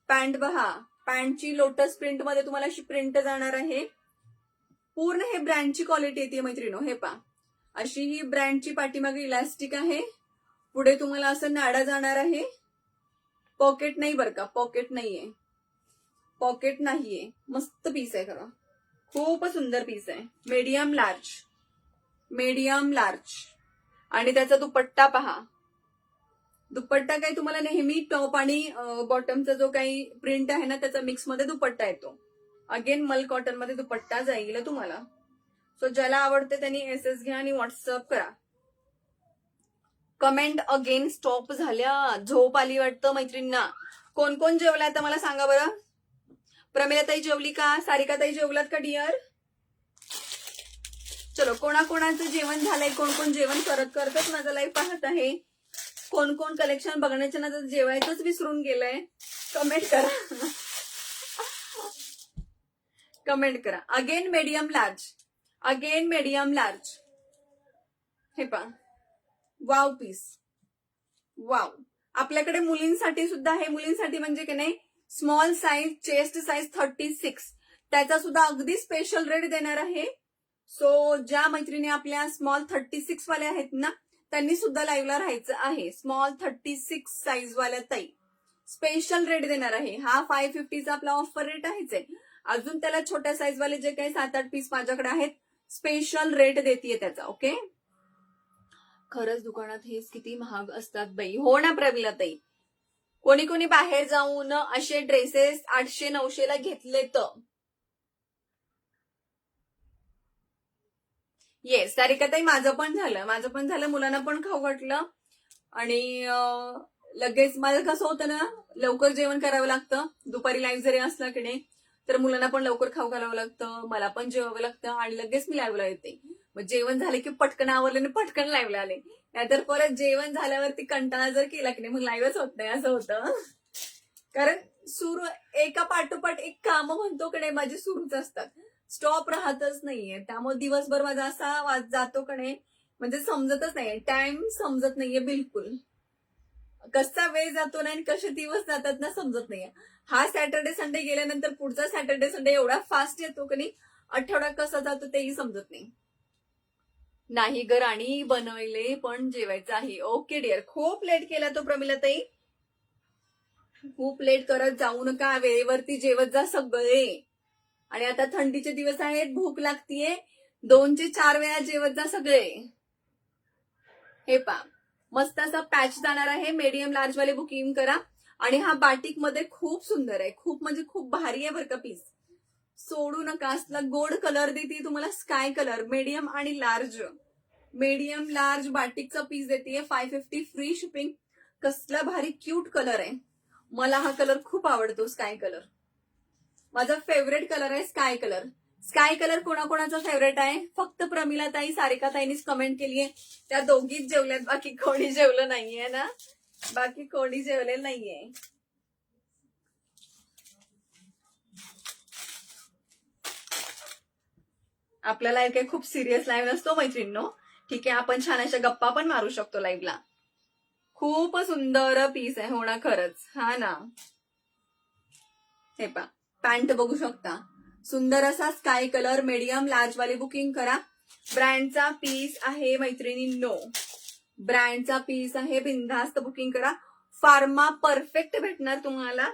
पॅन्ट पहा, पॅन्टची लोटस प्रिंट मध्ये तुम्हाला अशी प्रिंट जाणार आहे. पूर्ण हे ब्रँडची क्वालिटी येते मैत्रिणो. हे पहा, अशी ही ब्रँडची पाठीमागे इलास्टिक आहे. पुढे तुम्हाला असं नाडा जाणार आहे. पॉकेट नाही बरं का, पॉकेट नाहीये, पॉकेट नाहीये. मस्त पीस आहे खरं, खूप सुंदर पीस आहे. Medium large, medium large. आणि त्याचा दुपट्टा पहा. दुपट्टा काही तुम्हाला नेहमी टॉप आणि बॉटमचा जो काही प्रिंट आहे ना त्याचा मिक्स मध्ये दुपट्टा येतो. अगेन मल कॉटन मध्ये दुपट्टा जाईल तुम्हाला. सो ज्याला आवडते त्यांनी एसएस घ्या आणि व्हॉट्सअप करा. कमेंट अगेन स्टॉप झाल्या, झोप आली वाटतं मैत्रिणींना. कोण कोण जेवलाय तर मला सांगा बरं. प्रमिलाताई जेवली का? सारिकाताई जेवलात का डिअर? चलो, कोणाकोणाचं जेवण झालंय, कोण कोण जेवण करतच माझं लाईव्ह पाहत आहे, कोण कोण कलेक्शन बघण्याच्या नंतर जेवायचंच विसरून गेलंय, कमेंट करा. कमेंट करा. Again medium large, again medium large. हे पहा, वाव पीस, वाव. आपल्याकडे मुलींसाठी सुद्धा आहे. मुलींसाठी म्हणजे की नाही, स्मॉल साईज, चेस्ट साईज 36, त्याचा सुद्धा अगदी स्पेशल रेट देणार आहे. सो ज्या मैत्रिणी आपल्या स्मॉल 36 वाल्या आहेत ना त्यांनी सुद्धा लाईव्हला राहायचं आहे. स्मॉल 36 साईज वाल्या ताई स्पेशल रेट देणार आहे. हा 550चा आपला ऑफर रेट आहेच आहे. अजून त्याला छोट्या साईज वाले जे काही 7-8 पीस माझ्याकडे आहेत, स्पेशल रेट देतीये त्याचा. ओके, खरंच दुकानात हेच किती महाग असतात बाई. हो ना प्रमिला ताई, कोणी कोणी बाहेर जाऊन असे ड्रेसेस 800-900ला घेतले तर. येस सारिकाताई, माझं पण झालं, मुलांना पण खाऊ वाटलं. आणि लगेच माझं कसं होतं ना, लवकर जेवण करावं लागतं. दुपारी लाईव्ह जरी असला की नाही तर मुलांना पण लवकर खाऊ घालावं लागतं, मला पण जेवावं लागतं आणि लगेच मी लाईव्हला येते. मग जेवण झालं की पटकन आवरले आणि पटकन लाईव्हला आले. नाहीतर परत जेवण झाल्यावरती कंटाळा जर केला की नाही मग लाईव्हच होत नाही, असं होतं. कारण सुरू एका पाठोपाठ एक काम म्हणतो की नाही माझी सुरूच असतात, स्टॉप राहतच नाहीये. त्यामुळे दिवसभर माझा असा जातो की नाही म्हणजे समजतच नाहीये, टाइम समजत नाहीये बिलकुल. कसा वेळ जातो ना आणि कसे दिवस जातात ना समजत नाहीये. हा सॅटर्डे संडे गेल्यानंतर पुढचा सॅटर्डे संडे एवढा फास्ट येतो की नाही आठवडा कसा जातो तेही समजत नाही. नाही ग राणी बनवले पण जेवायचं आहे. ओके डिअर, खूप लेट केला तो प्रमिला ताई, खूप लेट करत जाऊ नका, वेळेवरती जेवत जा सगळे. आणि आता थंडीचे दिवस आहेत, भूक लागतीये, 2 ते 4 वेळा जेवत जा सगळे. हे पा मस्त असा पॅच जाणार आहे, मीडियम लार्ज वाले बुकिंग करा. आणि हा बाटिक मध्ये खूप सुंदर आहे, खूप म्हणजे खूप भारी आहे बरं का पीस, सोडू नका. असला गोल्ड कलर देते तुम्हाला, स्काय कलर, मीडियम आणि लार्ज. मीडियम लार्ज बाटिकचा पीस देते 550 फ्री शिपिंग. कसला भारी क्यूट कलर आहे, मला हा कलर खूप आवडतो. स्काय कलर माझा फेवरेट कलर आहे, स्काय कलर. स्काय कलर कोणाकोणाचा फेवरेट आहे? फक्त प्रमिला ताई, सारिका ताईनीच कमेंट केलीये, त्या दोघीच जेवल्यात, बाकी कोणी जेवलं नाहीये ना, बाकी कोणी जेवलेलं नाहीये. आपल्याला काही खूप सिरियस लाईव्ह नसतो मैत्रिणींनो, ठीक आहे, आपण छान अशा गप्पा पण मारू शकतो लाईव्हला. खूप सुंदर पीस आहे हो ना, खरंच. हा ना, हे पा पॅन्ट बघू शकता, सुंदर असा स्काय कलर, मीडियम लार्ज वाली बुकिंग करा. ब्रँडचा पीस आहे मैत्रिणींनो, ब्रँडचा पीस आहे, बिनधास्त बुकिंग करा. फार्मा परफेक्ट भेटणार तुम्हाला.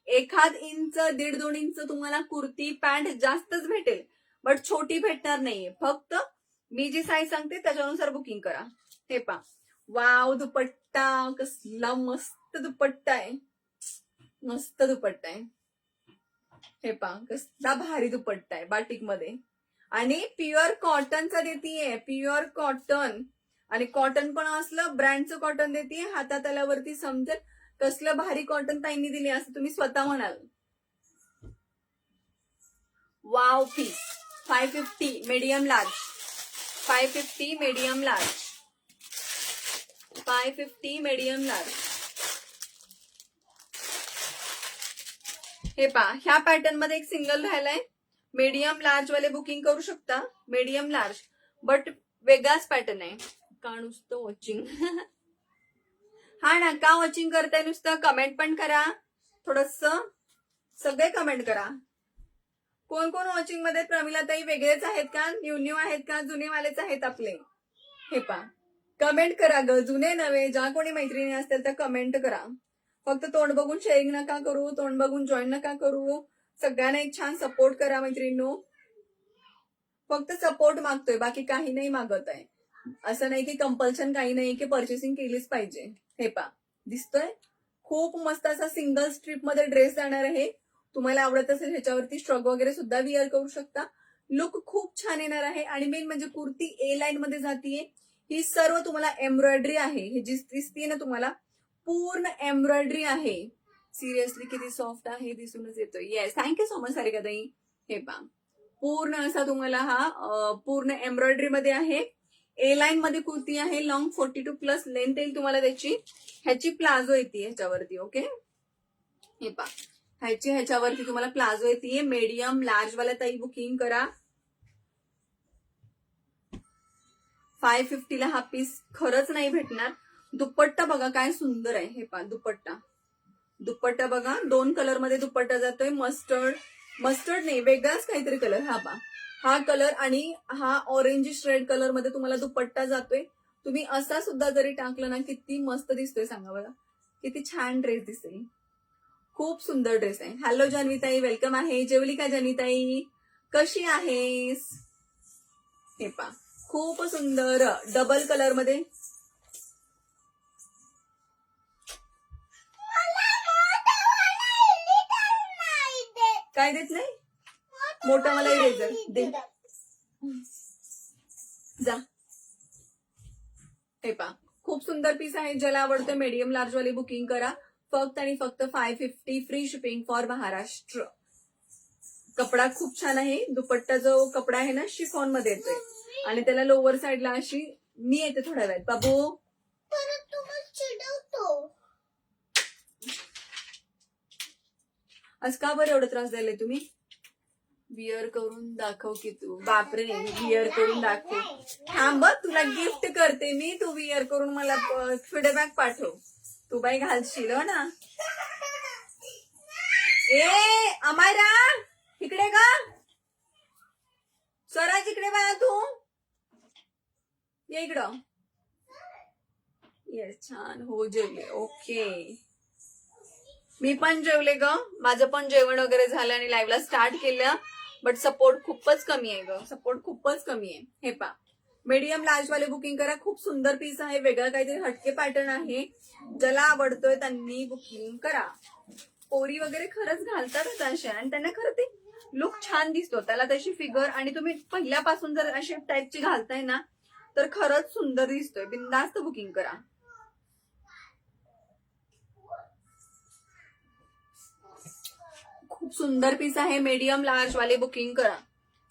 1 इंच 1.5-2 इंच तुम्हाला कुर्ती पॅन्ट जास्तच भेटेल, बट छोटी भेटणार नाहीये. फक्त मी जी साईज सांगते त्याच्यानुसार बुकिंग करा. हे पा वाव, दुपट्टा कसला मस्त दुपट्टा आहे, मस्त दुपट्टा आहे. हे पा कसला भारी दुपट्टा आहे बाटिक मध्ये, आणि प्युअर कॉटनचा देतीये, प्युअर कॉटन. आणि कॉटन पण असलं ब्रँडचं कॉटन देतीये, हातात आल्यावरती समजेल कसलं भारी कॉटन ताईंनी दिली असं तुम्ही स्वतः म्हणाल. Wow piece 550 medium large, 550 medium large, 550 medium large. हे पा ह्या पॅटर्न मध्ये एक सिंगल राहिलाय, मीडियम लार्ज वाले बुकिंग करू शकता, मीडियम लार्ज, बट वेगळाच पॅटर्न आहे. का नुसतं वॉचिंग हा ना, का वॉचिंग करताय नुसतं? कमेंट पण करा थोडस, सगळे कमेंट करा. कोण कोण वॉचिंग मध्ये? प्रमिला ताई वेगळेच आहेत का, न्यू आहेत का, जुनेवालेच आहेत आपले? हे पा कमेंट करा ग, जुने नवे, ज्या कोणी मैत्रिणी असतील त्या कमेंट करा. फक्त तोंड बघून शेअरिंग नका करू, तोंड बघून जॉईन नका करू. सगळ्यांना एक छान सपोर्ट करा मैत्रिणींनो, फक्त सपोर्ट मागतोय, बाकी काही नाही मागत आहे. असं नाही की कंपल्शन काही नाही की परचेसिंग केलीच पाहिजे. हे पा दिसतोय, खूप मस्त असा सिंगल स्ट्रीप मध्ये ड्रेस जाणार आहे. तुम्हाला आवडत असेल ह्याच्यावरती श्रग वगैरे सुद्धा विअर करू शकता, लुक खूप छान येणार आहे. आणि मेन म्हणजे कुर्ती ए लाईन मध्ये जातीये, ही सर्व तुम्हाला एम्ब्रॉयडरी आहे, ही जी दिसतीये ना तुम्हाला पूर्ण एम्ब्रॉयडरी आहे. सिरियसली किती सॉफ्ट आहे दिसूनच येतोय. Yes, thank you so much Sarika ताई. हे पा पूर्ण असा तुम्हाला हा पूर्ण एम्ब्रॉयडरी मध्ये आहे, ए लाईन मध्ये कुर्ती आहे, लॉंग 42 प्लस लेंथ येईल तुम्हाला त्याची. ह्याची प्लाझो येते ह्याच्यावरती, ओके. हे पा ह्याच्यावरती तुम्हाला प्लाझो येते, मीडियम लार्ज वाला ताई बुकिंग करा. 550 ला हा पीस खरंच नाही भेटणार. दुपट्टा बघा काय सुंदर आहे. हे पा दुपट्टा बघा, 2 कलर मध्ये दुपट्टा जातोय, मस्टर्ड नाही वेगळाच काहीतरी कलर. हा पा हा कलर आणि हा ऑरेंजिश रेड कलर मध्ये तुम्हाला दुपट्टा जातोय. तुम्ही असा सुद्धा जरी टाकलं ना किती मस्त दिसतोय सांगा बघा, किती छान ड्रेस दिसेल, खूप सुंदर ड्रेस आहे. हॅलो जान्हवीताई, वेलकम आहे. जेवली का जान्हवीताई, कशी आहेस? हे पा खूप सुंदर डबल कलर मध्ये. काय देत नाही? मोठा मला इरेजर दे जा. हे पा खूप सुंदर पीस आहे, ज्याला आवडतं मीडियम लार्ज वाली बुकिंग करा. फक्त आणि फक्त 550 फ्री शिपिंग फॉर महाराष्ट्र. कपडा खूप छान आहे, दुपट्टा जो कपडा आहे ना शिफॉन मध्ये येतोय, आणि त्याला लोअर साईडला अशी, मी येते थोड्या वेळात बाबू. परत तुम्हाला चिडवतो. आज का बरं एवढा त्रास द्यायला तुम्ही? विअर करून दाखव की तू. बापरे, विअर करून दाखव. थांब, तुला गिफ्ट करते मी, तू विअर करून मला फीडबॅक पाठव. तू बाई घालशील हो ना. ए अमायरा, इकडे का? स्वराज इकडे बाळा, तू ये इकडं. येस, छान. हो जेवले. ओके, मी पण जेवले ग. माझं पण जेवण वगैरे झालं आणि लाईव्हला स्टार्ट केलं. बट सपोर्ट खूपच कमी आहे ग, सपोर्ट खूपच कमी आहे. हे पा, मीडियम लार्ज वाले बुकिंग करा. खूप सुंदर पीस आहे, वेगळा काहीतरी हटके पॅटर्न आहे. ज्याला आवडतोय त्यांनी बुकिंग करा. पोरी वगैरे खरंच घालतात अशा, आणि त्यांना खरं ते लुक छान दिसतो, त्याला तशी फिगर. आणि तुम्ही पहिल्यापासून जर अशी टाईपची घालताय ना तर खरंच सुंदर दिसतोय. बिनधास्त बुकिंग करा. खूप सुंदर पीस आहे, मीडियम लार्ज वाले बुकिंग करा.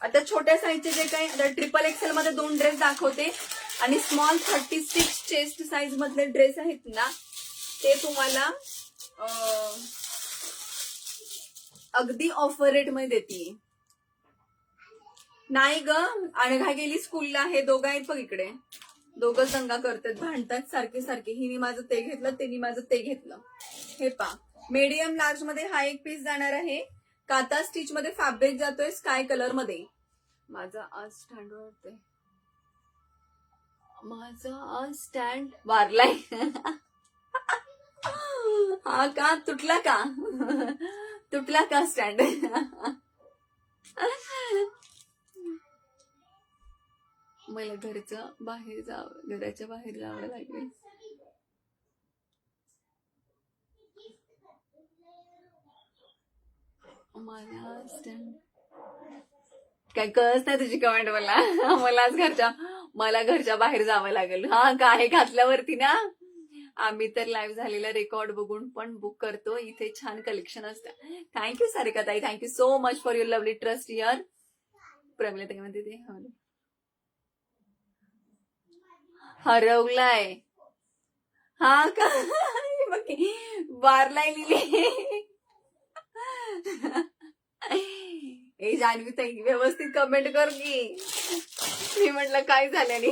आता छोट्या साईजचे जे काही, आता ट्रिपल एक्सेल मध्ये 2 ड्रेस दाखवते आणि स्मॉल 36 चेस्ट साईज मधले ड्रेस आहेत ना, ते तुम्हाला अगदी ऑफर रेट मध्ये देते. नाही ग, अनघा गेली स्कूलला. हे दोघं आहेत बघ इकडे, दोघं दंगा करतात, भांडतात सारखे सारखे. हिने माझं ते घेतलं, त्यांनी माझं ते घेतलं. हे पा, मीडियम लार्ज मध्ये हा एक पीस जाणार आहे. काता स्टिच मध्ये फॅब्रिक जातोय स्काय कलर मध्ये. माझा आज स्टँड वाटतंय, माझा आज स्टँड वारलाय. हा का, तुटला का? तुटला का स्टँड? मला घराच्या बाहेर जावं लागेल. मला स्टँड काय कळत नाही तुझी कमेंट मला. मला घरच्या बाहेर जावं लागेल. हा का, हे घातल्यावरती ना आम्ही तर लाईव्ह झालेला रेकॉर्ड बघून पण बुक करतो. इथे छान कलेक्शन असतं. थँक्यू सारिका ताई, thank you so much for your lovely trust here. Pramila ताई म्हणते ते हरवलाय. हा का, वारलाय लिहिले. ए जान्हवी ताई, व्यवस्थित कमेंट कर की. मी म्हटलं काय झालं नाही.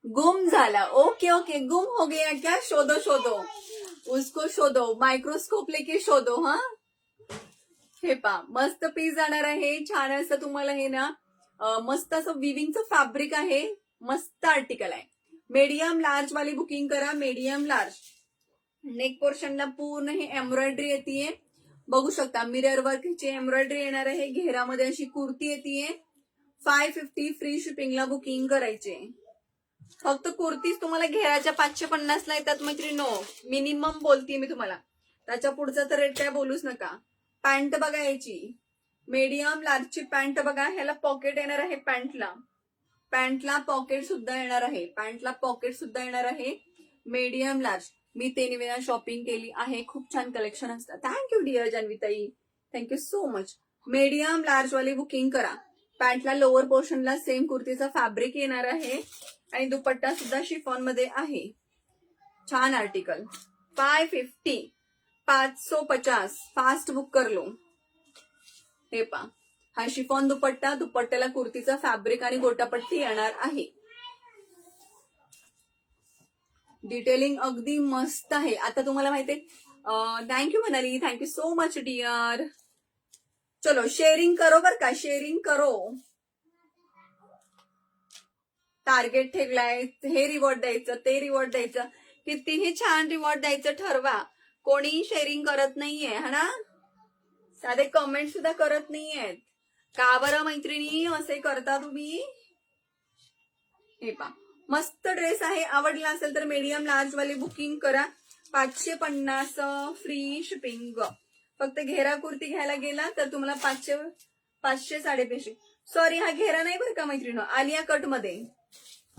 गुम झाला. ओके ओके, गुम हो गया क्या? शोधो शोधो उसको, शोधो, मायक्रोस्कोप लेके शोधो. हा, हे पा, मस्त पीस जाणार आहे. छान असं तुम्हाला हे ना, मस्त असं विविंगचं फॅब्रिक आहे. मस्त आर्टिकल आहे. मीडियम लार्ज वाली बुकिंग करा, मीडियम लार्ज. नेक पोर्शनला पूर्ण हे एम्ब्रॉयडरी येते, बघू शकता. मिरर वर्कची एम्ब्रॉयडरी येणार आहे. घेरामध्ये अशी कुर्ती येते. 550 फ्री शिपिंगला बुकिंग करायचे. फक्त कुर्तीच तुम्हाला घेराच्या 550 ला येतात मैत्रिणो. मिनिमम बोलतीये मी तुम्हाला, त्याच्या पुढचा तर रेट काय बोलूच नका. पॅन्ट बघा याची, मीडियम लार्जची पॅन्ट बघा. ह्याला पॉकेट येणार आहे. पॅन्टला पॉकेट सुद्धा येणार आहे. पॅन्टला पॉकेट सुद्धा येणार आहे. Medium large. मी ते निवेदना शॉपिंग केली आहे. खूप छान कलेक्शन असतात. थँक्यू डिअर जान्हवीताई, thank you so much. Medium large वाली बुकिंग करा. पॅन्टला लोअर पोर्शनला सेम कुर्तीचा फॅब्रिक येणार आहे आणि दुपट्टा सुद्धा शिफॉन मध्ये आहे. छान आर्टिकल. 550, 550 फास्ट बुक कर लो. हे पा, हा शिफॉन दुपट्टा, दुपट्ट्याला कुर्तीचा फॅब्रिक आणि गोटापट्टी येणार आहे. डिटेलिंग अगदी मस्त आहे. आता तुम्हाला माहितीये. Thank you Manali, thank you so much dear. चलो शेअरिंग करो बर का, शेअरिंग करो. टार्गेट ठेवलाय, हे रिवॉर्ड द्यायचं, ते रिवॉर्ड द्यायचं. कितीही छान रिवॉर्ड द्यायचं ठरवा, कोणी शेअरिंग करत नाहीये. हा ना, साधे कमेंट सुद्धा करत नाहीयेत. का बरं मैत्रिणी असे करता तुम्ही? हे पा, मस्त ड्रेस आहे. आवडला असेल तर मीडियम लार्ज वाली बुकिंग करा. 550 फ्री शिपिंग. फक्त घेरा कुर्ती घ्यायला गेला तर तुम्हाला 500 550. सॉरी, हा घेरा नाही बरं का मैत्रिणी, आलिया कट मध्ये.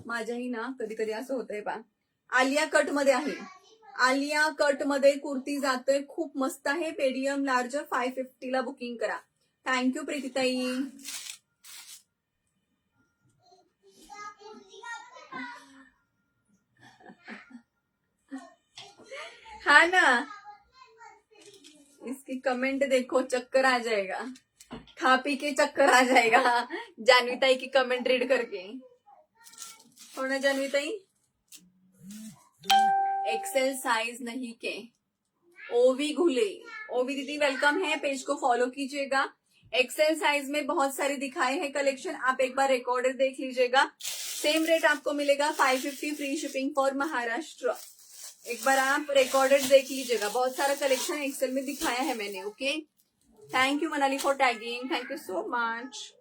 माझ्याही ना कधी कधी असं होतंय पा, आलिया कट मध्ये आहे. आलिया कट मध्ये कुर्ती जातोय, खूप मस्त आहे. पेडियम लार्ज 550 ला बुकिंग करा. थँक्यू प्रीतीताई. हाँ ना, इसकी कमेंट देखो, चक्कर आ जाएगा. खा पी के चक्कर आ जाएगा जानवी ताई की कमेंट रीड करके. हो ना जानवी ताई. एक्सेल साइज नहीं के. ओवी घुले, ओवी दीदी वेलकम है, पेज को फॉलो कीजिएगा. एक्सेल साइज में बहुत सारे दिखाए हैं कलेक्शन, आप एक बार रिकॉर्डेड देख लीजिएगा. सेम रेट आपको मिलेगा 550 फ्री शिपिंग फॉर महाराष्ट्र. एक बार आप रिकॉर्डेड देख लीजिएगा, बहुत सारा कलेक्शन एक्सेल में दिखाया है मैंने. Okay, thank you Manali for tagging, thank you so much.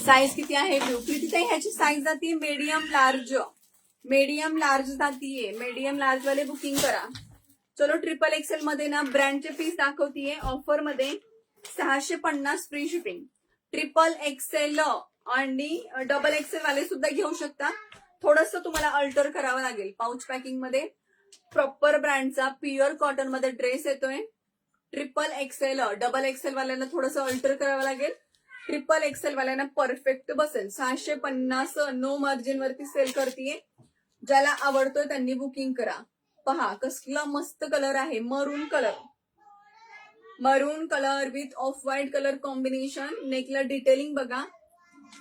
Size किती आहे ब्लू प्रीतीताई? ह्याची साईज जातीये मीडियम लार्ज. मीडियम लार्ज जातीये, मीडियम लार्ज वाले बुकिंग करा. चलो ट्रिपल एक्सेल मध्ये ना ब्रँडचे पीस दाखवतीये ऑफर मध्ये. 650 फ्री शिपिंग. ट्रिपल एक्सेल आणि डबल एक्सेल वाले सुद्धा घेऊ शकता. थोडस तुम्हाला अल्टर करावं लागेल. पाऊच पॅकिंग मध्ये प्रॉपर ब्रँडचा प्युअर कॉटन मध्ये ड्रेस येतोय. ट्रिपल एक्सेल, डबल एक्सेल वाल्यांना थोडस अल्टर करावं लागेल. ट्रिपल एक्सेल वाल्यांना परफेक्ट बसेल. 650 नो मार्जिन वरती सेल करतीये. ज्याला आवडतोय त्यांनी बुकिंग करा. पहा कसला मस्त कलर आहे, maroon colour. Maroon colour with off white colour combination. नेकला डिटेलिंग बघा.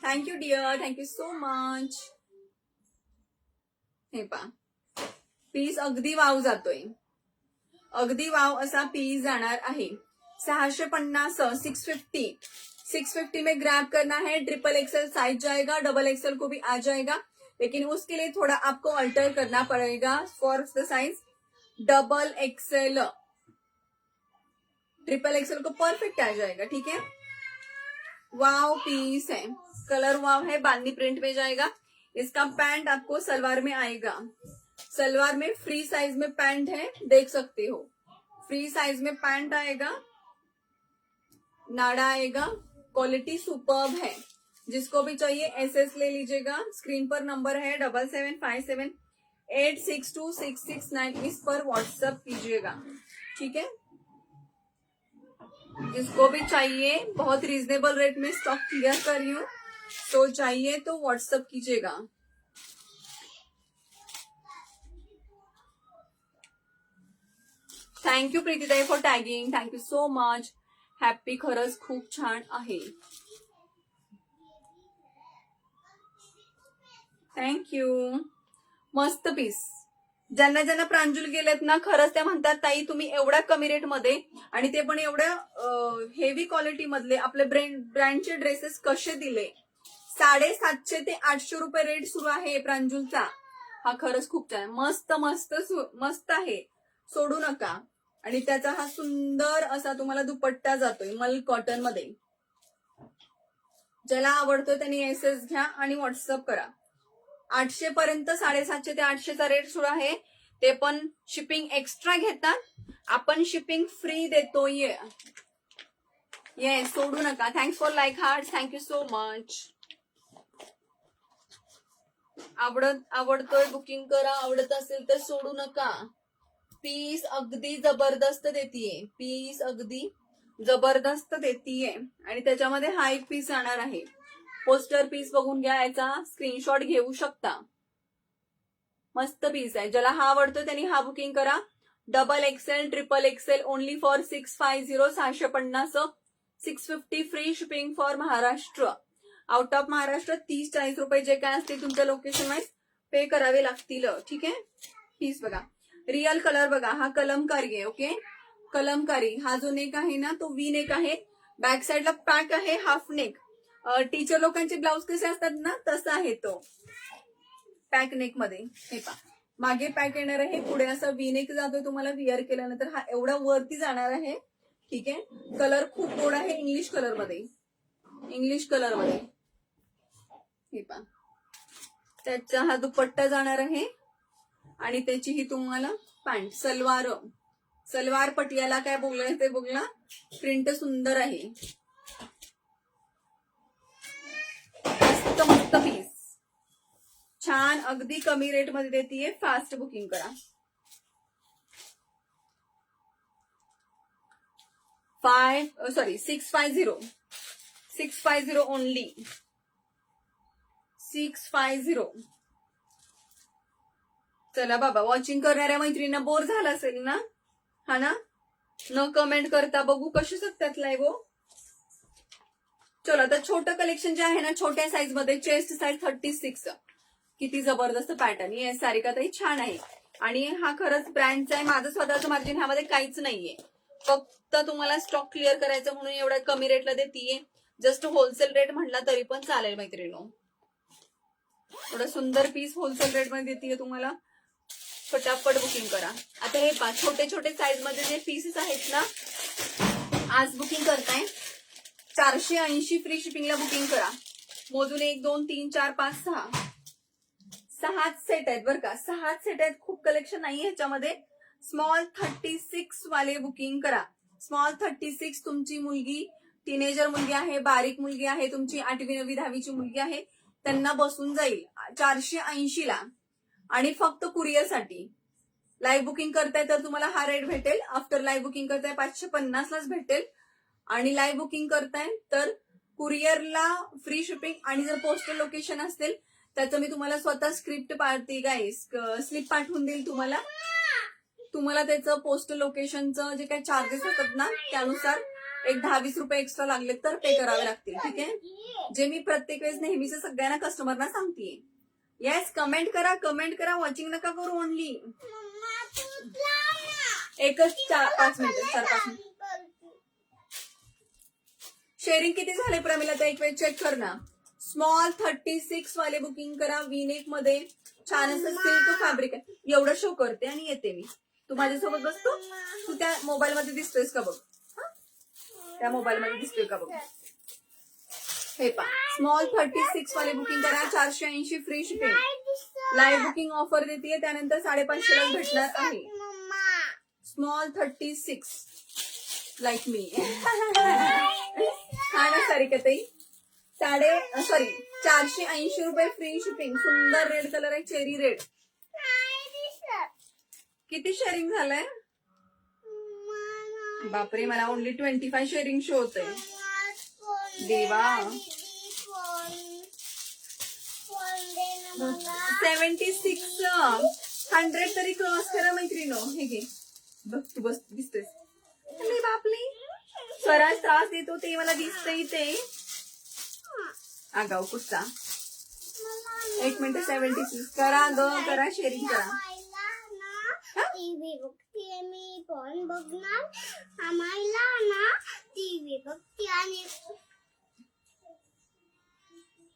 Thank you dear, thank you so much. हे पहा, पीस अगदी वाव जातोय, अगदी वाव असा पीस जाणार आहे. 650, 650 में ग्रैब करना है. ट्रिपल एक्सेल साइज जाएगा, डबल एक्सेल को भी आ जाएगा, लेकिन उसके लिए थोड़ा आपको अल्टर करना पड़ेगा for the size double XL. Triple XL को परफेक्ट आ जाएगा. ठीक है, वाव पीस है, कलर वाव है, बांधनी प्रिंट में जाएगा. इसका पैंट आपको सलवार में आएगा. सलवार में फ्री साइज में पैंट है, देख सकते हो. फ्री साइज में पैंट आएगा, नाड़ा आएगा. क्वालिटी सुपर्ब है. जिसको भी चाहिए एसएस ले लीजिएगा. स्क्रीन पर नंबर है 7757862669. इस पर व्हाट्सएप कीजिएगा. ठीक है, जिसको भी चाहिए, बहुत रीजनेबल रेट में स्टॉक क्लियर कर रही हूँ, तो चाहिए तो व्हाट्सएप कीजिएगा. थँक्यू प्रीतीताई for tagging, thank you so much. Happy खरंच खूप छान आहे. थँक्यू. मस्त पीस. ज्यांना ज्यांना प्रांजूल गेलेत ना, खरंच त्या म्हणतात ताई तुम्ही एवढ्या कमी रेट मध्ये आणि ते पण एवढ्या हेवी क्वालिटी मधले आपले ब्रँडचे ड्रेसेस कसे दिले. 750 ते 800 रुपये रेट सुरू आहे प्रांजूलचा. हा खरंच खूप छान, मस्त मस्त मस्त आहे, सोडू नका. आणि त्याचा हा सुंदर असा तुम्हाला दुपट्टा जातोय मल कॉटन मध्ये. ज्याला आवडतोय त्यांनी एसएस घ्या आणि व्हॉट्सअप करा. 800 पर्यंत 750 ते 800चा रेट सुरू आहे. ते पण शिपिंग एक्स्ट्रा घेतात, आपण शिपिंग फ्री देतोय. येस, सोडू नका. Thanks for like heart, thank you so much. आवडतोय बुकिंग करा, आवडत असेल तर सोडू नका. पीस अगदी जबरदस्त देतीये, पीस अगदी जबरदस्त देतीये. आणि त्याच्यामध्ये हा एक पीस जाणार आहे. पोस्टर पीस बघून घ्या, याचा स्क्रीनशॉट घेऊ शकता. मस्त पीस आहे. ज्याला हा आवडतो त्यांनी हा बुकिंग करा. Double XL, triple XL only for 650, 650, 650 free shipping for Maharashtra. Out of Maharashtra 30-40 रुपये जे काय असतील तुमच्या लोकेशन वाईज पे करावे लागतील. ठीक आहे, पीस बघा, रिअल कलर बघा. हा कलमकारी आहे. ओके, कलमकारी. हा जो नेक आहे ना तो वी नेक आहे. बॅक साईडला पॅक आहे, हाफ नेक. टीचर लोकांचे ब्लाउज कसे असतात ना तसा आहे तो, पॅक नेक मध्ये. हे पहा, मागे पॅक येणार आहे, पुढे असा वी नेक जातोय. तुम्हाला विअर केल्यानंतर हा एवढा वरती जाणार आहे. ठीक आहे, कलर खूप गोड आहे, इंग्लिश कलर मध्ये. इंग्लिश कलर मध्ये हे पहा, त्याचा हा दुपट्टा जाणार आहे आणि त्याची ही तुम्हाला पॅन्ट. सलवार पटियाला काय बोललाय ते बघला. प्रिंट सुंदर आहे. छान अगदी कमी रेट मध्ये देतीये. फास्ट बुकिंग करा. 650 ओनली. 650. चला बाबा, वॉचिंग करणाऱ्या मैत्रिणींना बोर झाला असेल ना, हा ना, न कमेंट करता बघू कसे शकतात लाईव्ह हो. चलो आता छोटं कलेक्शन जे आहे ना, छोट्या साईज मध्ये, चेस्ट साईज 36. किती जबरदस्त पॅटर्न. येस सारिका ताई, छान आहे. आणि हा खरंच ब्रँडचा आहे. माझं स्वतःचं मार्जिन ह्यामध्ये काहीच नाहीये. फक्त तुम्हाला स्टॉक क्लिअर करायचं म्हणून एवढ्या कमी रेटला देतीये. जस्ट होलसेल रेट म्हटला तरी पण चालेल मैत्रिणींनो. एवढं सुंदर पीस होलसेल रेट मध्ये देतीये तुम्हाला. फटाफट बुकिंग करा. आता हे पहा, छोटे छोटे साईज मध्ये जे पीसेस आहेत ना, आज बुकिंग करताय 480 फ्री शिपिंगला बुकिंग करा. मोजून 1 2 3 4 5 6 6 सेट आहेत बरं का. 6 सेट आहेत. खूप कलेक्शन नाही ह्याच्यामध्ये. स्मॉल 36 वाले बुकिंग करा. स्मॉल 36. तुमची मुलगी टीनेजर मुलगी आहे, बारीक मुलगी आहे, तुमची 8वी 9वी 10वीची मुलगी आहे, त्यांना बसून जाईल 480 ला. आणि फक्त कुरिअरसाठी लाईव्ह बुकिंग करताय तर तुम्हाला हा रेट भेटेल. आफ्टर लाईव्ह बुकिंग करताय 550 लाच भेटेल. आणि लाईव्ह बुकिंग करताय तर कुरिअरला फ्री शिपिंग. आणि जर पोस्टल लोकेशन असेल त्याचं मी तुम्हाला स्वतः स्क्रिप्ट पाठते गाईस, स्लिप पाठवून देईल तुम्हाला. तुम्हाला त्याचं पोस्टल लोकेशनचं जे काही चार्जेस असतात ना, त्यानुसार एक 10-20 रुपये एक्स्ट्रा लागले तर पे करावे लागतील. ठीक आहे, जे मी प्रत्येक वेळेस नेहमीच सगळ्यांना कस्टमरना सांगतेय. येस, कमेंट करा, कमेंट करा. वॉचिंग नका करू ओनली. एकच 4-5 मिनिटं, 4-5 मिनिटं. शेअरिंग किती झाले प्रमिला, तर एक वेळ चेक कर ना. स्मॉल 36 वाले बुकिंग करा. वीनेक मध्ये छान असं सिल्क फॅब्रिक आहे. एवढं शो करते आणि येते मी. तू माझ्यासोबत बसतो. तू त्या मोबाईल मध्ये दिसतोयस का बघ. त्या मोबाईल मध्ये दिसतोय का बघ. हे पा, स्मॉल 36 वाले बुकिंग करा. 480 free shipping. Live booking offer देते. त्यानंतर 550 ला भेटणार आहे. स्मॉल 36 लाईक मी. हा ना सारिका ताई. 480 रुपये फ्री शिपिंग. सुंदर रेड कलर आहे, चेरी रेड. किती शेअरिंग झालंय बापरे, मला ओनली 25 शेअरिंग शो होतंय. देवा, 76 100 तरी क्रॉस करा मैत्रिणो. हे घे बघ, तू बस दिसतेस. बापली, स्वराज त्रास देतो ते मला दिसतंय. ते आगाऊ कुस्ता. 1 मिनिट. 76 करा ग, करा शेअरिंग करा. टीव्ही बघते मी, पण बघणार आम्हाला ना. टीव्ही बघते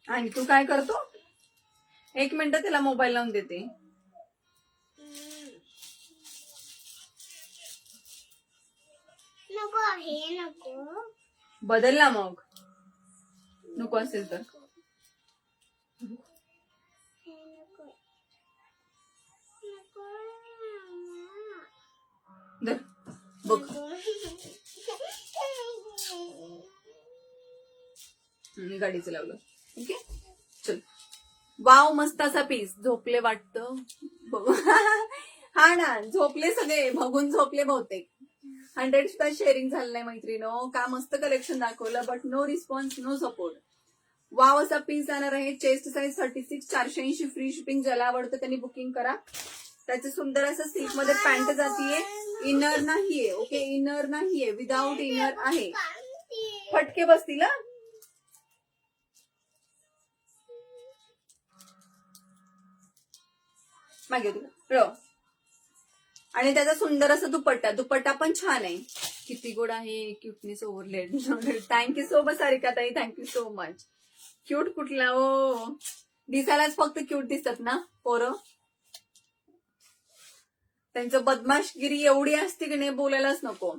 आणि तू काय करतो. 1 मिनिट, त्याला मोबाईल लावून देते. नको, हे नको. बदल ना मग, नको असेल तर. बघ, गाडीचं लावलं. ओके, चल. वाव, मस्त असा पीस. झोपले वाटतं बघू. हा ना, झोपले सगळे, बघून झोपले बहुतेक. 100 सुद्धा शेअरिंग झालं नाही मैत्रिणो. का मस्त कलेक्शन दाखवलं, but no response, no support. Wow असा पीस जाणार आहे. Chest size 36. 480 फ्री शिपिंग. ज्याला आवडतं त्यांनी बुकिंग करा. त्याचे सुंदर असं सिल्क मध्ये पॅन्ट जातीये. इनर नाहीये. ओके, इनर नाहीये, विदाउट इनर आहे. फटके बसतील. मागे तुला. आणि त्याचा सुंदर असा दुपट्टा. दुपट्टा पण छान आहे. किती गोड आहे. Cuteness overloaded. Thank you so much Sarika ताई, थँक्यू सो मच. क्यूट कुठला ओ, दिसायलाच फक्त क्यूट दिसतात ना पोरं. त्यांचं बदमाशगिरी एवढी असते की नाही बोलायलाच नको.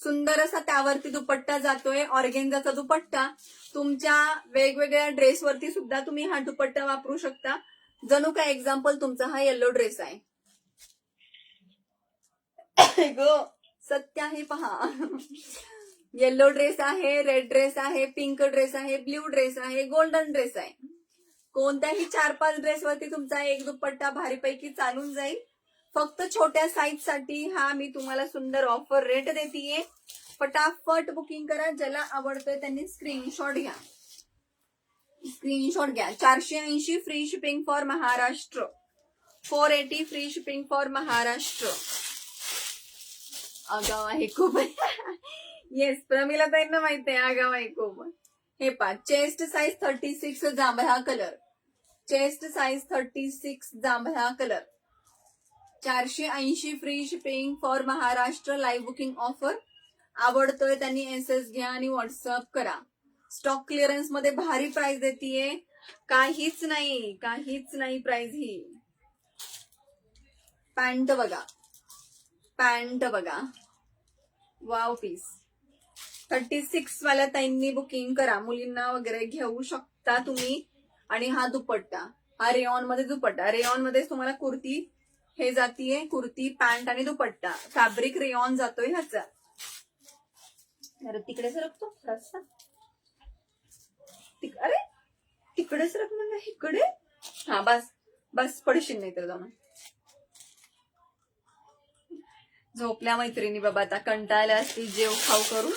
सुंदर असा त्यावरती दुपट्टा जातोय. ऑर्गेन्झाचा दुपट्टा. तुमच्या वेगवेगळ्या ड्रेसवरती सुद्धा तुम्ही हा दुपट्टा वापरू शकता. जणू काय एक्झाम्पल तुमचा हा येलो ड्रेस आहे. गो सत्य आहे पहा. येलो ड्रेस आहे, रेड ड्रेस आहे, पिंक ड्रेस आहे, ब्ल्यू ड्रेस आहे, गोल्डन ड्रेस आहे. कोणत्याही 4-5 ड्रेसवरती तुमचा एक दुपट्टा भारीपैकी चालून जाईल. फक्त छोट्या साईज साठी हा मी तुम्हाला सुंदर ऑफर रेट देतीये. फटाफट बुकिंग करा. ज्याला आवडतोय त्यांनी स्क्रीनशॉट घ्या. 480 free shipping for Maharashtra. 480 free shipping for Maharashtra. आगाव आहे खूप. येस, प्रमिला ताईंना माहिती आहे आगाव आहे खूप. हे पा, चेस्ट साईज 36 जांभळा कलर. चेस्ट साईज 36 जांभळा colour. 480 free shipping for Maharashtra. Live booking offer. आवडतोय त्यांनी एसएस घ्या आणि व्हॉट्सअप करा. स्टॉक क्लिअरन्स मध्ये भारी प्राइस देतीये. काहीच नाही प्राइस ही. पॅन्ट बघा, वाव पीस. 36 वाल्या ताईंनी बुकिंग करा. मुलींना वगैरे घेऊ शकता तुम्ही. आणि हा दुपट्टा, हा रेऑन मध्ये दुपट्टा. रेऑन मध्ये तुम्हाला कुर्ती हे जातीये. कुर्ती, पॅन्ट आणि दुपट्टा. फॅब्रिक रेऑन जातोय ह्याचा. तिकडे सरकतो रस्ता. अरे तिकडे सरक म्हणलं, इकडे. हा बस पडशील नाही तर जाऊन. झोपल्या मैत्रिणी बाबा, आता कंटाळल्या असतील जेव खाऊ करून.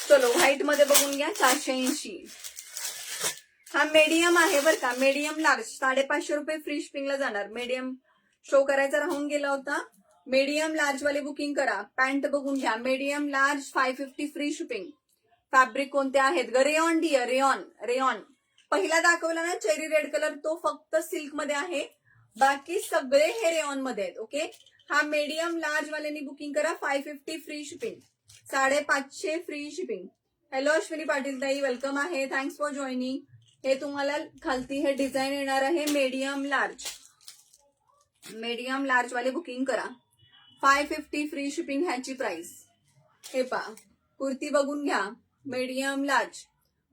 चलो व्हाईट मध्ये बघून घ्या. 480. हा मीडियम आहे बरं का, मीडियम लार्ज. 550 रुपये फ्री शिपिंगला जाणार. मीडियम शो करायचा राहून गेला होता. मीडियम लार्ज वाले बुकिंग करा. पॅन्ट बघून घ्या. Medium large 550 free shipping. Fabric कोणते आहेत ग? Rayon dear, rayon. पहिला दाखवला ना चेरी रेड कलर, तो फक्त सिल्क मध्ये आहे. बाकी सगळे हे रेऑन मध्ये आहेत. ओके, हा मीडियम लार्ज वाल्यांनी बुकिंग करा. 550 free shipping. 550 free shipping. Hello Ashwini Patil ताई, वेलकम आहे. Thanks for joining. हे तुम्हाला खालती हे डिझाईन येणार आहे मीडियम लार्ज वाले बुकिंग करा. 550 फ्री शिपिंग ह्याची प्राइस. हे पहा, कुर्ती बघून घ्या. Medium large.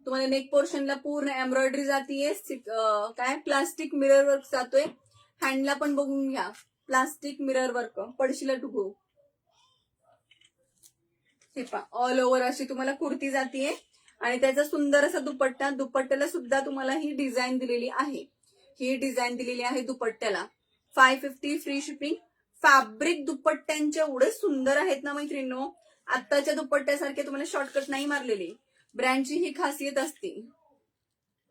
तुम्हाला नेक पोर्शनला पूर्ण एम्ब्रॉयडरी जातीये. काय प्लास्टिक मिरर वर्क जातोय. हँडला पण बघून घ्या, प्लास्टिक मिरर वर्क. पडशीला टुकू. हे पहा, ऑल ओव्हर अशी तुम्हाला कुर्ती जातीये. आणि त्याचा सुंदर असा दुपट्टा. दुपट्ट्याला सुद्धा तुम्हाला ही डिझाईन दिलेली आहे. दुपट्ट्याला 550 फ्री शिपिंग. फॅब्रिक दुपट्ट्यांचे एवढे सुंदर आहेत ना मैत्रिणींनो. आत्ताच्या दुपट्ट्यासारखे तुम्हाला शॉर्टकट नाही मारलेली. ब्रँडची ही खासियत असते.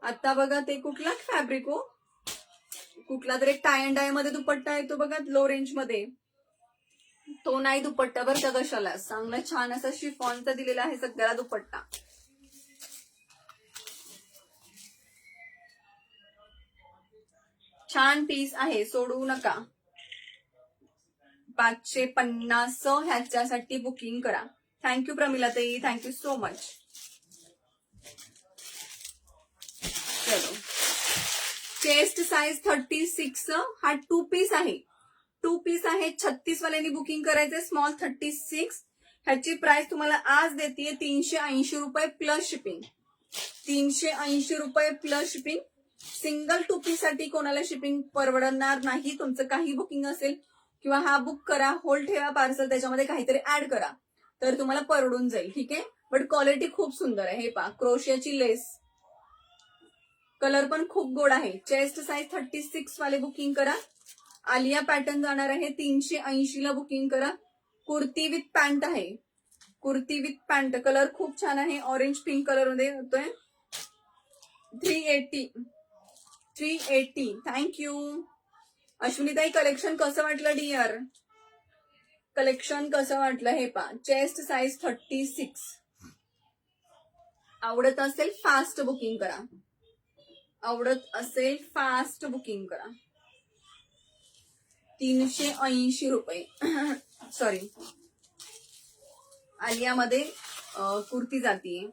आता बघा ते कुठला फॅब्रिक हो, कुठला तरी टाय अँड डाय मध्ये दुपट्टा येतो बघा, लो रेंज मध्ये. तो नाही दुपट्टा बरं का कशाला. चांगला छान असा शिफॉनचा दिलेला आहे सगळ्याला दुपट्टा. छान पीस आहे, सोडू नका. 550 ह्याच्यासाठी बुकिंग करा. थँक्यू प्रमिला ताई, थँक्यू सो मच. चलो, चेस्ट साईज 36. हा 2 पीस आहे. 36 वाल्यांनी बुकिंग करायचंय. स्मॉल 36. ह्याची प्राइस तुम्हाला आज देतीये 380 रुपये प्लस शिपिंग. 380 रुपये प्लस शिपिंग. सिंगल 2 पीस साठी कोणाला शिपिंग परवडणार नाही. तुमचं काही बुकिंग असेल किंवा हा बुक करा, होल्ड ठेवा पार्सल, त्याच्यामध्ये काहीतरी ऍड करा तर तुम्हाला परवडून जाईल. ठीक आहे, बट क्वालिटी खूप सुंदर आहे. हे पहा, क्रोशियाची लेस. कलर पण खूप गोड आहे. चेस्ट साईज 36 वाले बुकिंग करा. आलिया पॅटर्न जाणार आहे. 380 ला बुकिंग करा. कुर्ती विथ पॅन्ट आहे. Kurti with pant. कलर खूप छान आहे. ऑरेंज पिंक कलर मध्ये होतोय. 380. थँक्यू अश्विनीताई. कलेक्शन कसं वाटलं डिअर? कलेक्शन कसं वाटलं हे पहा. Chest size 36. आवडत असेल फास्ट बुकिंग करा. 380 रुपये. सॉरी, आलियामध्ये कुर्ती जातीये.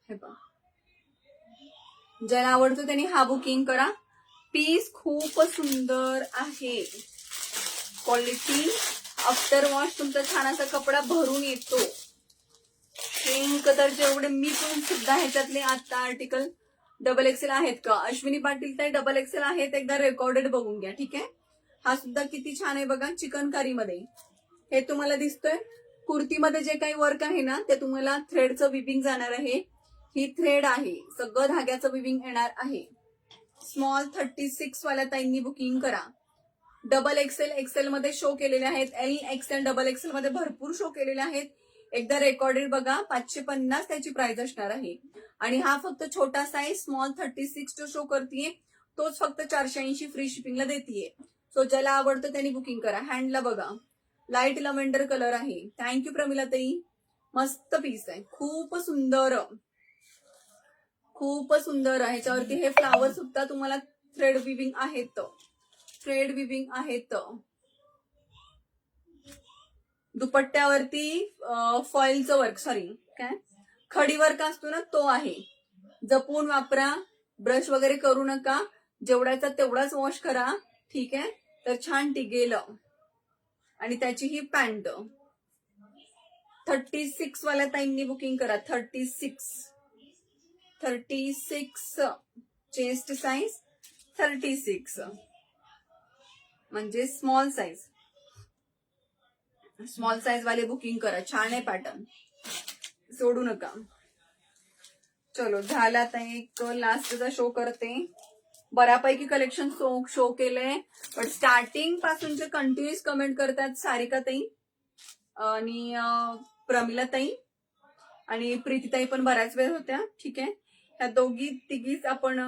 हे पहा, ज्याला आवडतं त्यांनी हा बुकिंग करा. पीस खूप सुंदर आहे. क्वालिटी आफ्टर वॉश तुमचा छान असा कपडा भरून येतो. पिंक तर जेवढे मी पण सुद्धा ह्याच्यातले आता आर्टिकल XXL आहेत का? अश्विनी पाटील ताई XXL आहेत. एकदा रेकॉर्डेड बघून घ्या. ठीक आहे, हा सुद्धा किती छान आहे बघा, चिकनकारी मध्ये. हे तुम्हाला दिसतोय कुर्तीमध्ये जे काही वर्क आहे ना ते तुम्हाला थ्रेडचं विविंग जाणार आहे. ही थ्रेड आहे, सगळं धाग्याचं विविंग येणार आहे. स्मॉल 36 वाल्या ताईंनी बुकिंग करा. डबल एक्सेल, एक्सेल मध्ये शो केलेले आहेत. एल एक्सेल, डबल एक्सेल मध्ये भरपूर शो केलेले आहेत. एकदा रेकॉर्डेड बघा. 550 त्याची प्राइस असणार आहे. आणि हा फक्त छोटा साईज स्मॉल 36 जो शो करतीये तोच फक्त 480 फ्री शिपिंगला देतीये. सो ज्याला आवडतं त्यांनी बुकिंग करा. हँडला बघा, लाईट लव्हेंडर कलर आहे. थँक्यू प्रमिला ताई, मस्त पीस आहे, खूप सुंदर, खूप सुंदर आहे. ह्याच्यावरती हे फ्लावर सुद्धा तुम्हाला थ्रेड विविंग आहेत, थ्रेड विविंग आहेत. दुपट्ट्यावरती फॉइलचं वर्क, सॉरी काय खडी वर्क असतो ना तो आहे. जपून वापरा, ब्रश वगैरे करू नका, जेवढ्याचा तेवढाच वॉश करा. ठीक आहे, तर छान टिकेल. आणि त्याची ही पॅन्ट 36 वाल्या ताईंनी बुकिंग करा. 36 चेस्ट साईज 36 म्हणजे स्मॉल साईज. स्मॉल साईज वाले बुकिंग करा. छान आहे पॅटर्न, सोडू नका. चलो झाला, आता एक लास्टचा शो करते. बऱ्यापैकी कलेक्शन शो केलंय, पण स्टार्टिंग पासून जे कंटिन्युअस कमेंट करतात सारिका ताई आणि प्रमिला ताई आणि प्रीती ताई पण बऱ्याच वेळ होत्या. ठीक आहे, ह्या दोघी तिघीच आपण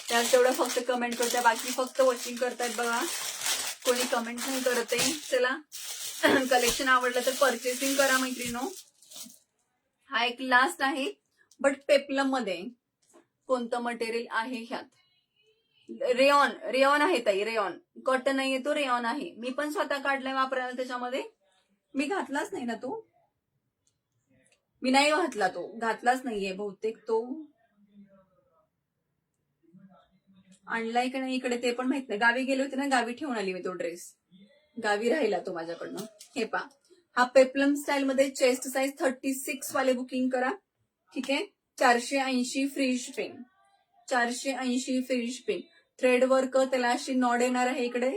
त्या तेवढं फक्त कमेंट करत्या, बाकी फक्त वॉचिंग करतायत बघा, कोणी कमेंट नाही करते. चला, कलेक्शन आवडलं तर परचेसिंग करा मैत्रिणो. हा एक लास्ट आहे, बट पेप्लम मध्ये. कोणतं मटेरियल आहे ह्यात? रेयॉन, रेयॉन आहे ताई, रेयॉन. कॉटन नाहीये तो, रेयॉन आहे. मी पण स्वतः काढलाय वापरायला, त्याच्यामध्ये मी घातलाच नाही ना तो, मी नाही घातला तो, घातलाच नाहीये बहुतेक. तो आणलाय की नाही इकडे ते पण माहित नाही. गावी गेले होते ना, गावी ठेवून आली मी तो ड्रेस, गावी राहिला तो माझ्याकडनं. हे पा, हा पेप्लम स्टाईल मध्ये चेस्ट साईज 36 वाले बुकिंग करा. ठीक आहे, 480 free shipping, 480 free shipping. Thread work, त्याला अशी नॉड येणार आहे इकडे.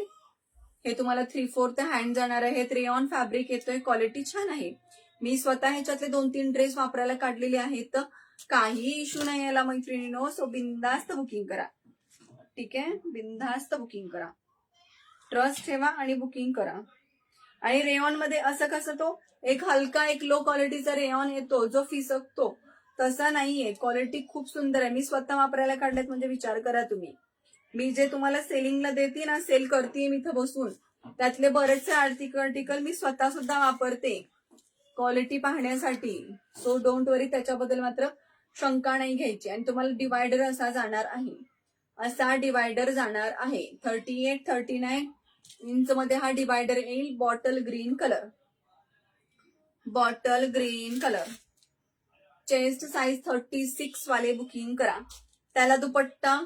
हे तुम्हाला 3/4 हँड जाणार आहे. रेयॉन फॅब्रिक येतोय, क्वालिटी छान आहे. मी स्वतः ह्याच्यातले 2-3 ड्रेस वापरायला काढलेले आहेत, काही इश्यू नाही याला मैत्रिणीनो. सो बिंदास्त बुकिंग करा. ठीक आहे, बिंदास्त बुकिंग करा, ट्रस्ट ठेवा आणि बुकिंग करा. आणि रेयॉन मध्ये असं कसं तो एक हलका एक लो क्वालिटीचा रेयॉन येतो जो फिसकतो, तसा नाहीये. क्वालिटी खूप सुंदर आहे. मी स्वतः वापरायला काढल्यात म्हणजे विचार करा तुम्ही. मी जे तुम्हाला सेलिंगला देते ना, सेल करते मी इथं बसून, त्यातले बरेचसे आर्टिकल मी स्वतः सुद्धा वापरते क्वालिटी पाहण्यासाठी. सो डोंट वरी, त्याच्याबद्दल मात्र शंका नाही घ्यायची. आणि तुम्हाला डिवायडर असा जाणार आहे, असा डिवायडर जाणार आहे. 38-39 इंच मध्ये हा डिवायडर येईल. Bottle green colour, bottle green colour. Chest size 36 वाले बुकिंग करा. त्याला दुपट्टा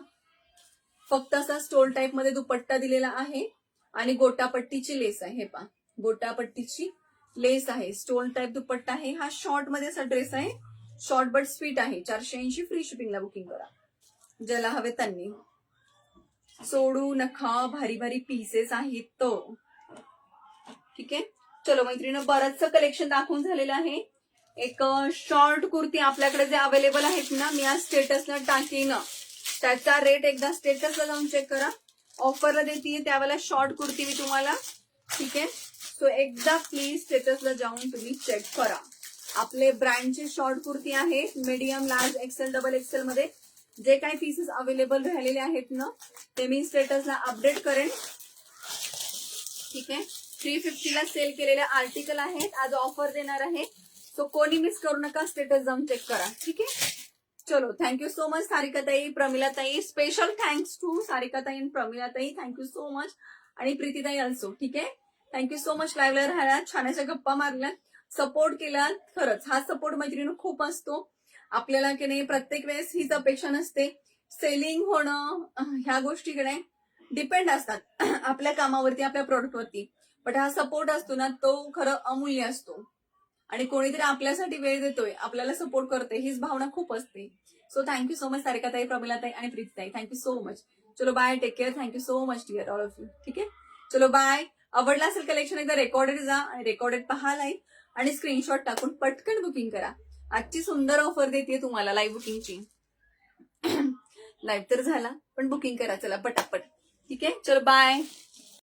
फक्त असा स्टोल टाईप मध्ये दुपट्टा दिलेला आहे आणि गोटापट्टीची लेस आहे. हे पहा, गोटापट्टीची लेस आहे, स्टोल टाईप दुपट्टा आहे. हा शॉर्ट मध्ये असा ड्रेस आहे, शॉर्ट बट स्वीट आहे. 480 फ्री शिपिंगला बुकिंग करा, ज्याला हवे त्यांनी. सोडू नका, भारी भारी पीसेस आहेत तो. ठीक आहे, चलो मैत्रिणी, बरंचसं कलेक्शन दाखवून झालेलं आहे. एक शॉर्ट कुर्ती आपल्याकडे जे अवेलेबल आहेत ना, मी आज स्टेटसला टाकेन, त्याचा रेट एकदा स्टेटसला जाऊन चेक करा. ऑफरला देते त्यावेळेला शॉर्ट कुर्ती मी तुम्हाला. ठीक आहे, सो एकदा प्लीज स्टेटसला जाऊन तुम्ही चेक करा. आपले ब्रँडचे शॉर्ट कुर्ती आहेत, medium, large, XL, double XL मध्ये जे काही पीसेस अवेलेबल राहिलेले आहेत ना, ते मी स्टेटसला अपडेट करेन. ठीक आहे, 350 ला सेल केलेले आर्टिकल आहेत, आज ऑफर देणार आहे. सो कोणी मिस करू नका, स्टेटस जाऊन चेक करा. ठीक आहे, चलो, थँक्यू सो मच सारिका ताई, प्रमिला ताई. स्पेशल थँक्स टू सारिका ताई आणि प्रमिला ताई, थँक्यू सो मच. आणि प्रीती ताई ऑल्सो. ठीक आहे, थँक्यू सो मच. लाईव्हला राहिला, छान अशा गप्पा मारल्या, सपोर्ट केला. खरंच हा सपोर्ट मैत्रिणी खूप असतो आपल्याला की नाही. प्रत्येक वेळेस हीच अपेक्षा नसते. सेलिंग होणं ह्या गोष्टीकडे डिपेंड असतात आपल्या कामावरती, आपल्या प्रोडक्टवरती. बट हा सपोर्ट असतो ना, तो खरं अमूल्य असतो. आणि कोणीतरी आपल्यासाठी वेळ देतोय, आपल्याला सपोर्ट करतोय, हीच भावना खूप असते. So thank you so much Sarika ताई, प्रमिला ताई आणि प्रीती ताई, थँक्यू सो मच. चलो bye, take care, thank you so much dear all of you. ठीक आहे, चलो बाय. आवडला असेल कलेक्शन एकदा रेकॉर्डेड जा आणि रेकॉर्डेड पहा लाईव्ह आणि स्क्रीनशॉट टाकून पटकन बुकिंग करा. आजची सुंदर ऑफर देते तुम्हाला लाईव्ह बुकिंगची. लाईव्ह तर झाला पण बुकिंग करा चला पटापट. ठीक आहे, चलो बाय.